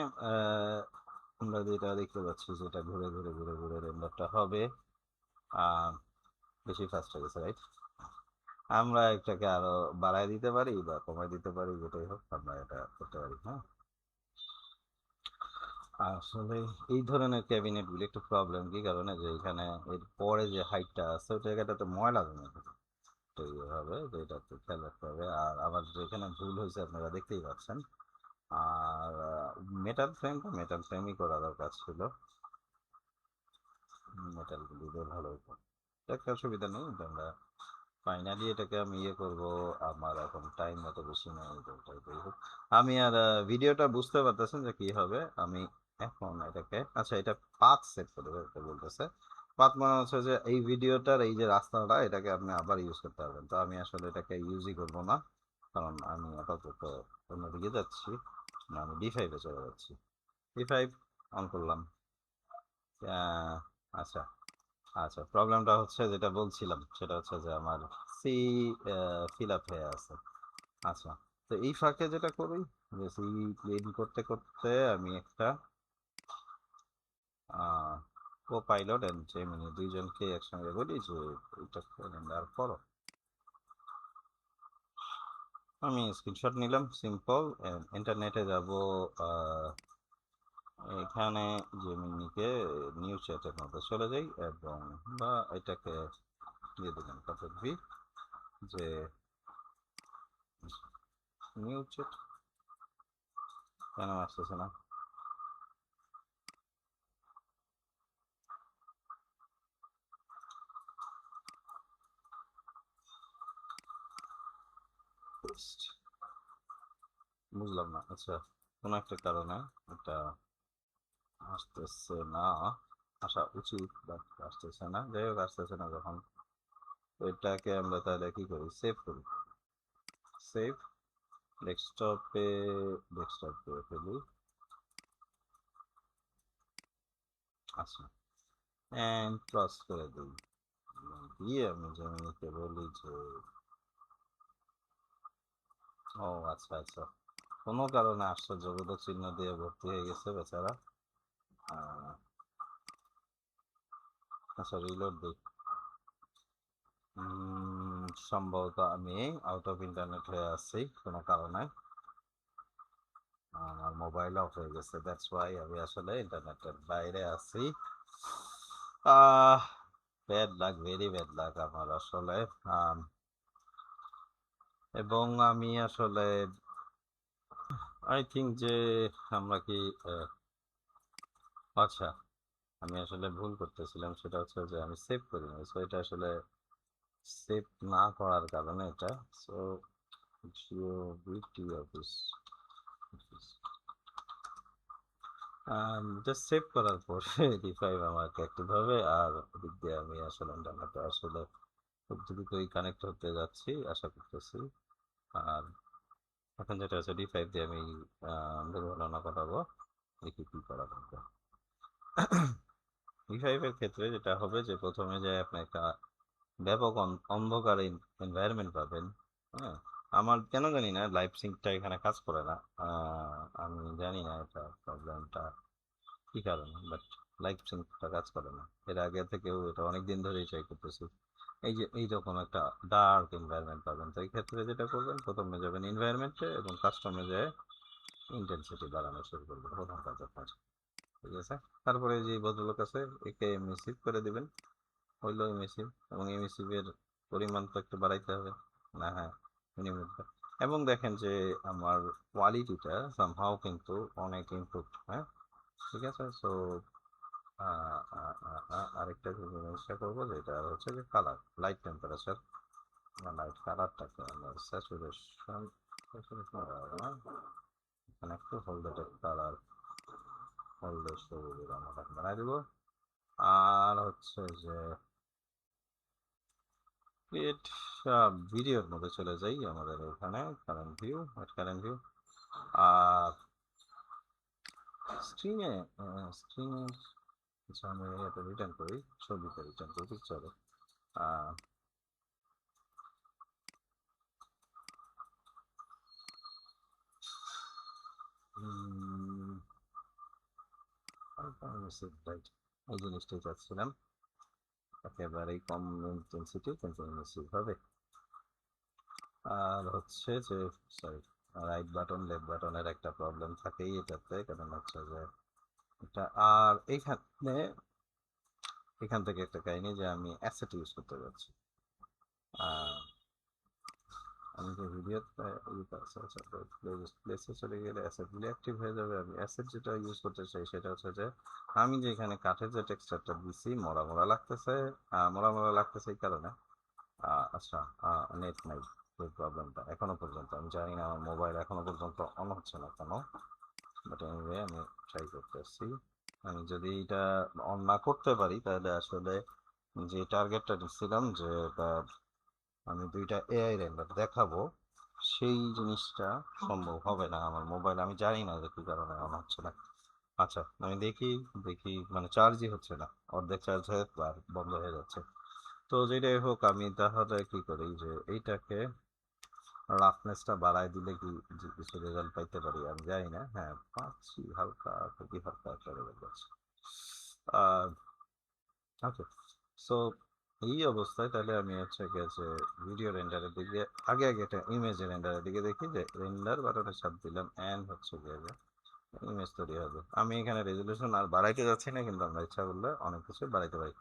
আমরা যেটা দেখতে পাচ্ছি, যেটা ঘুরে ঘুরে ঘুরে ঘুরে রেন্ডারটা হবে, বেশি ফাস্ট হয়ে গেছে, রাইট? আমরা এটাকে আরো বাড়ায় দিতে পারি বা কমায় দিতে পারি, যেটাই হোক আমরা এটা করতে পারি। হ্যাঁ, আসলে এই ধরনের ক্যাবিনেট গুলি একটু প্রবলেম কি কারণে, যে এখানে এর পরে যে হাইটটা আছে ওই জায়গাটাতে ময়লা জমে থাকে, তো এইভাবে যে এটা একটু খেয়াল রাখতে হবে। আর আমার যেখানে ভুল হয়েছে আপনারা দেখতেই পাচ্ছেন। আর মেটাল ফ্রেমই করা দরকার ছিল, মেটালগুলি দিয়ে ভালো হতো। একটা অসুবিধা নেই, এটা আমরা ফাইনালি এটাকে আমি ইয়ে করবো। আমার এখন টাইম মতো বেশি নেই, যাই হোক। আমি আর ভিডিওটা বুঝতে পারতেছেন যে কি হবে। আমি এখন এটাকে, আচ্ছা, এটা পাথ সেট করে এটা বলতেছে। পাথ মানে হচ্ছে যে এই ভিডিওটার এই যে রাস্তাটা, এটাকে আপনি আবার ইউজ করতে পারবেন। তো আমি আসলে এটাকে ইউজই করবো না, কারণ আমি আপাতত অন্যদিকে যাচ্ছি। আমি D5-এ চলে যাচ্ছি। D5 অন করলাম। আচ্ছা, আচ্ছা, প্রবলেমটা হচ্ছে যেটা বলছিলাম সেটা হচ্ছে যে আমার সি ফিল আপ হয়ে আছে। আচ্ছা, তো এই ফাঁকে যেটা করি, যে সি ক্লিন করতে করতে আমি একটা কো পাইলট এন্ড জেমিনি দুইজনকে একসঙ্গে বলি যে এটা ক্যালেন্ডার করো। আমি স্ক্রিনশট নিলাম, সিম্পল। ইন্টারনেটে যাব, এখানে জেমিনিকে নিউ চ্যাটের মধ্যে চলে যাই, এবং বা এটাকে দিয়ে দিলাম কন্ট্রোল ভি, যে নিউ চ্যাট কেন আসতেছে না? বুঝলাম না। আচ্ছা, কোনো একটা কারণে এটা আসতেছে না, আসা উচিত বাট আসতেছে না। যাই হোক, আসতেছে না যখন, তো এটাকে আমরা তাহলে কি করি, সেভ করি। সেভ, ডেস্কটপে, ডেস্কটপ করে ফেলি। আচ্ছা, অ্যান্ড ক্রস করে দিই, দিয়ে আমি জেমিনিকে বলি যে, ও আচ্ছা আচ্ছা, কোনো কারণে আশ্চর্যবোধক চিহ্ন দিয়ে ভর্তি হয়ে গেছে বেচারা। আচ্ছা, রিলোড দিই। সম্ভবত আমি আউট অফ ইন্টারনেট হয়ে আছি কোনো কারণে, আমার মোবাইল অফ হয়ে গেছে, দ্যাটস ওয়াই আমি আসলে ইন্টারনেটের বাইরে আছি। Ah bad luck, very bad luck আমার আসলে। আম, এবং আমি আসলে আই থিঙ্ক যে আমরা কি আচ্ছা, আমি আসলে ভুল করতেছিলাম, সেটা হচ্ছে যে আমি সেভ করিনি। সো এটা আসলে সেভ না করার কারণে এটা। সো জিও বিটি অফিস, জাস্ট সেভ করার পরে D5 আমাকে অ্যাক্টিভ হবে। আর ওদিক দিয়ে আমি আসলে ইন্টারনেটে আসলে খুব দ্রুতই কানেক্ট হতে যাচ্ছি আশা করতেছি। আর এখন যেটা আছে, D5 দিয়ে আমি দুর্ঘটনা ঘটাবো, দেখি কি করা দরকার। D5 এর ক্ষেত্রে যেটা হবে যে প্রথমে যে আপনি একটা ব্যাপক অন্ধকার এনভায়রনমেন্ট পাবেন। হ্যাঁ, আমার কেন জানি না লাইভ সিঙ্কটা এখানে কাজ করে না। আমি জানি না এটা প্রবলেমটা কি কারণে, বাট লাইভ সিঙ্কটা কাজ করে না। এর আগে থেকেও এটা অনেক দিন ধরেই ট্রাই করতেছি, এই যে এইরকম একটা ডার্ক এনভায়রনমেন্ট পাবেন। তো এই ক্ষেত্রে যেটা করবেন, প্রথমে যাবেন এনভায়রনমেন্টে এবং কাস্টমে যায় ইন্টেন্সিটি বাড়ানো শুরু করবেন, প্রথম কাজ আপনার। ঠিক আছে, তারপরে যে ভদ্রলোক আছে একে এমিসিভ করে দিবেন, হইলো এমিসিভ, এবং এমিসিভ এর পরিমাণ তো একটু বাড়াইতে হবে না? হ্যাঁ, মিনিমাম। এবং দেখেন যে আমার কোয়ালিটিটা সামহাও কিন্তু অনেক ইমপ্রুভ। হ্যাঁ, ঠিক আছে। সো আরেকটা জিনিসটা করবো, যেটা হচ্ছে যে কালার, লাইট টেম্পারেচার, লাইট কালারটাকে আমরা স্যাচুরেশন, এখানে একটু হোল্ডেড কালার, হোল্ডেড সবুজের আমরা বানাই দিব। আর হচ্ছে যে ক্রিয়েট ভিডিওর মধ্যে চলে যাই আমাদের এখানে, কারেন্ট ভিউ, কারেন্ট ভিউ। আর স্ক্রিনে, স্ক্রিনে, আচ্ছা আমি এটা রিটার্ন করি, ছবিতে রিটার্ন করি, পিকচারে। এই জিনিসটাই চাচ্ছিলাম, একেবারেই কম ইন্টেন্সিটি কিন্তু ইমেসিভ হবে। আর হচ্ছে যে, সরি, রাইট বাটন লেফট বাটনের একটা প্রবলেম থাকেই এটাতে, কারণ হচ্ছে যে এটা, আর এইখানে এখান থেকে একটা কাহিনী যে আমি অ্যাসেট ইউজ করতে যাচ্ছি। আমি যে ভিডিওতে প্লেসে চলে গেলে অ্যাসেটগুলি অ্যাক্টিভ হয়ে যাবে। আমি অ্যাসেট যেটা ইউজ করতে চাই সেটা হচ্ছে যে আমি যে এখানে কাঠের যে টেক্সচারটা দিছি, মরা মরা লাগতেছে। মরা মরা লাগতেছে এই কারণে, আচ্ছা, নেট নাই, এই প্রবলেমটা এখনো পর্যন্ত আমি জানি না, আমার মোবাইল এখনো পর্যন্ত অন হচ্ছে না কেন। বাট এনিওয়ে আমি ট্রাই করতেছি। আমি যদি এটা অন না করতে পারি তাহলে আসলে যে টার্গেটটা দিচ্ছিলাম যে আমি দুইটা এআই রেন্ডার দেখাবো, সেই জিনিসটা সম্ভব হবে না আমার মোবাইল, আমি জানি না যে কি কারণে অন হচ্ছে না। আচ্ছা, আমি দেখি, মানে চার্জই হচ্ছে না, অর্ধেক চার্জ হয়ে আর বন্ধ হয়ে যাচ্ছে। তো যেটাই হোক, আমি তাহলে কি করি যে এইটাকে রাফনেসটা বাড়ায় দিলে কি যে কিছু রেজাল্ট পাইতে পারি, আমি জানি না। হ্যাঁ, পাচ্ছি, হালকা, খুবই হালকা একটা রেজাল্ট পাচ্ছি। ওকে, সো এই অবস্থায় তাহলে আমি হচ্ছে গেছে ভিডিও রেন্ডারের দিকে, আগে আগে একটা ইমেজ রেন্ডারের দিকে দেখি, যে রেন্ডার বাটনে চাপ দিলাম এন্ড হচ্ছে গিয়ে ইমেজ তৈরি হবে। আমি এখানে রেজলিউশন আর বাড়াইতে যাচ্ছি না, কিন্তু আমরা ইচ্ছা করলে অনেক কিছু বাড়াইতে পারি।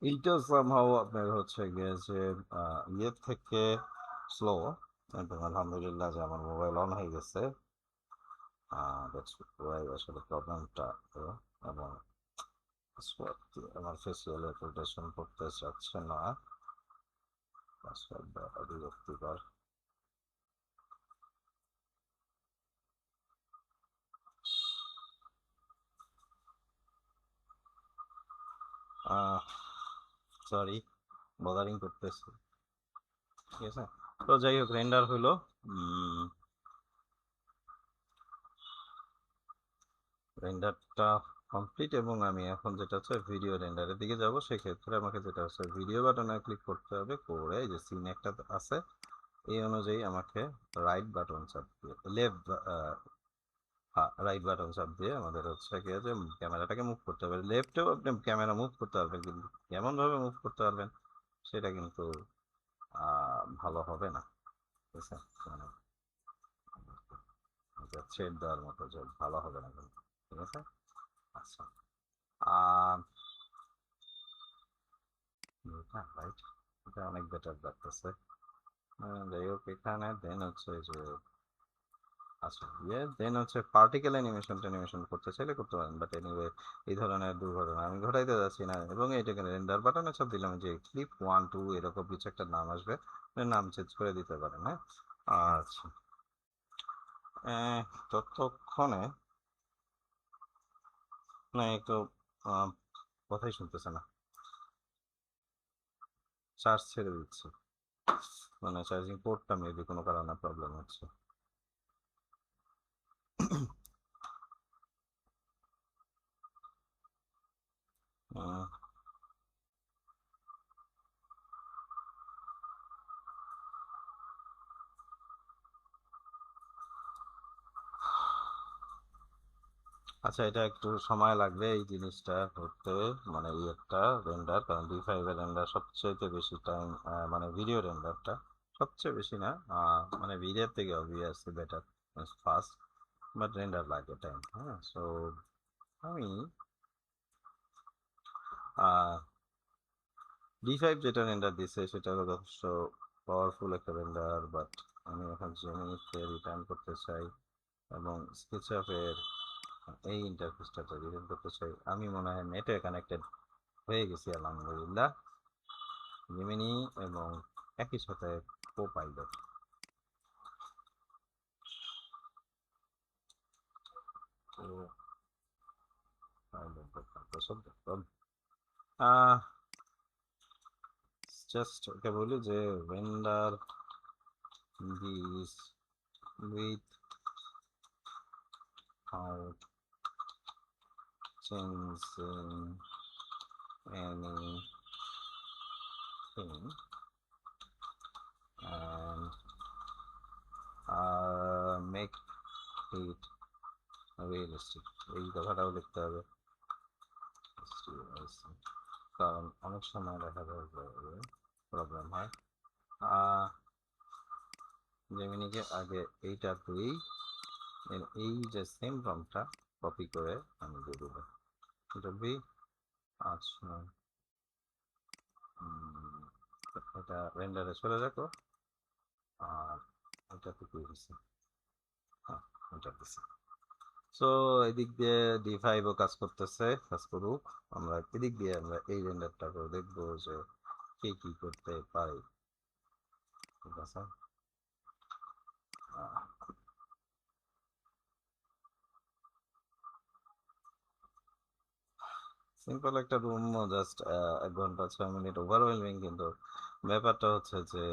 এইটা সামহাও আপনার হচ্ছে গিয়ে যে ইয়ের থেকে স্লো, এবং আলহামদুলিল্লাহ যে আমার মোবাইল অন হয়ে গেছে। দ্যাটস ওয়াই আসলে প্রবলেমটা। এবং আমার ফেসিয়াল রোটেশন করতে চাচ্ছে না, বিরক্তিকর। সরি, বদারিং করতেছি। ঠিক আছে, তো যাই হোক, রেন্ডার হলো, রেন্ডারটা কমপ্লিট, এবং আমি এখন যেটা হচ্ছে ভিডিও রেন্ডারের দিকে যাব। সেক্ষেত্রে আমাকে যেটা হচ্ছে ভিডিও বাটনে ক্লিক করতে হবে, করে এই যে সিন একটা আছে, এই অনুযায়ী আমাকে রাইট বাটন চাপ দিয়ে, লেফট, হ্যাঁ, রাইট বাটন চাপ দিয়ে আমাদের হচ্ছে কি যে ক্যামেরাটাকে মুভ করতে হবে। লেফটেও আপনি ক্যামেরা মুভ করতে পারবেন, কিন্তু কেমন ভাবে মুভ করতে পারবেন সেটা কিন্তু ভালো হবে না। ঠিক আছে, মানে ছেড় দেওয়ার মতো যে ভালো হবে না কিন্তু। ঠিক আছে, আচ্ছা, আর রাইট, এটা অনেক বেটার লাগতেছে। যাই হোক, এখানে দেন হচ্ছে যে, আচ্ছা, দেন হচ্ছে পার্টিকেল অ্যানিমেশন ট্যানিমেশন করতে চাইলে করতে পারেন, বাট এনিওয়ে এই ধরনের দুর্ঘটনা আমি ঘটাইতে যাচ্ছি না। এবং এইটাকে রেন্ডার বাটনে সব দিলাম, যে ক্লিপ 1 2 এরকম কিছু একটা নাম আসবে, নাম চেঞ্জ করে দিতে পারেন। হ্যাঁ, আচ্ছা, ততক্ষণে, না একটু আহ, কথাই শুনতেছে না, চার্জ ছেড়ে দিচ্ছি, মানে চার্জিং পোর্টটা মেবি কোনো কারণে প্রবলেম হচ্ছে। আহ, আচ্ছা, এটা একটু সময় লাগবে এই জিনিসটা করতে, মানে এই একটা রেন্ডার, কারণ D5 এর রেন্ডার সবচেয়ে বেশি টাইম, মানে ভিডিও রেন্ডারটা সবচেয়ে বেশি না, মানে ভিডিওর থেকে obviously better, fast, but render লাগে টাইম। হ্যাঁ, সো আমি D5 যেটা রেন্ডার দিছে সেটা হলো যথেষ্ট পাওয়ারফুল একটা রেন্ডার, বাট আমি এখন জেমিনিকে রিটার্ন করতে চাই এবং স্কেচআপের এই ইন্টারফেসটা রিটার্ন করতে চাই। আমি মনে হয় নেটে কানেক্টেড হয়ে গেছি আলহামদুলিল্লাহ, জেমিনি এবং একই সাথে কোপাইলট। জাস্ট ওকে বলি যে render this with out changing anything and make it realistic। এই কথাটাও লিখতে হবে, কারণ অনেক সময় দেখা যায় যে প্রবলেম হয়। জেমিনিকে আগে এইটা দিই, এই যে সেম প্রম্পটটা কপি করে আমি দিয়ে দেবো। এটা বি, আচ্ছা, এটা রেন্ডারে চলে রাখো, আর এটা তো কি হয়েছে, হ্যাঁ, এটা দিছি। সো এদিক দিয়ে D5ও কাজ করতেছে, কাজ করুক, আমরা এদিক দিয়ে আমরা এই রেন্ডারটা করে দেখবো যে কে কি করতে পারে। ঠিক আছে, সিম্পল একটা রুম, জাস্ট 1 ঘন্টা 6 মিনিট, ওভারওয়েলমিং, কিন্তু ব্যাপারটা হচ্ছে যে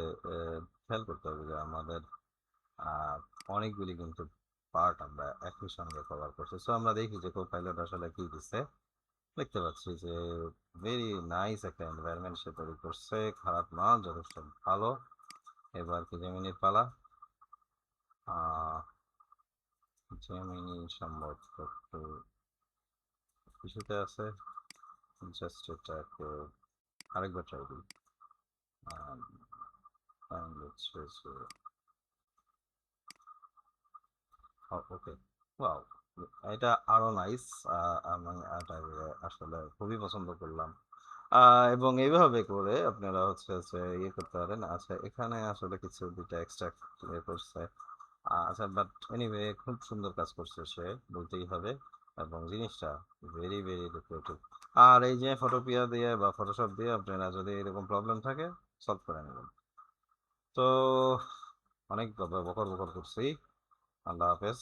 খেয়াল করতে হবে যে আমাদের আহ, অনেকগুলি কিন্তু পার্ট আমরা একই সঙ্গে কভার করছি। সো আমরা দেখি যে কোপাইলট আসলে কি দিচ্ছে। দেখতে পাচ্ছি যে ভেরি নাইস একটা এনভায়রনমেন্ট সে তৈরি করছে, খারাপ না, যথেষ্ট ভালো। এবার কি জেমিনির পালা। জেমিনি সম্ভবত একটু কিছুতে আছে, জাস্ট এটাকে আরেকবার ট্রাই করি। হচ্ছে যে ওকে, ওয়াও, এটা আরো নাইস। আমি এটা আসলে খুবই পছন্দ করলাম। এবং এইভাবে করে আপনারা হচ্ছে যে ইয়ে করতে পারেন। আচ্ছা, এখানে আসলে কিছু দুইটা এক্সট্রা ইয়ে করছে। আচ্ছা, বাট এনিওয়ে খুব সুন্দর কাজ করছে সে, বলতেই হবে, এবং জিনিসটা ভেরি ভেরি ডেকোরেটিভ। আর এই যে ফটোপিয়া দিয়ে বা ফটোশপ দিয়ে আপনারা যদি এরকম প্রবলেম থাকে সলভ করে নেবেন। তো অনেক বকর বকর করছি। আল্লাহ হাফেজ।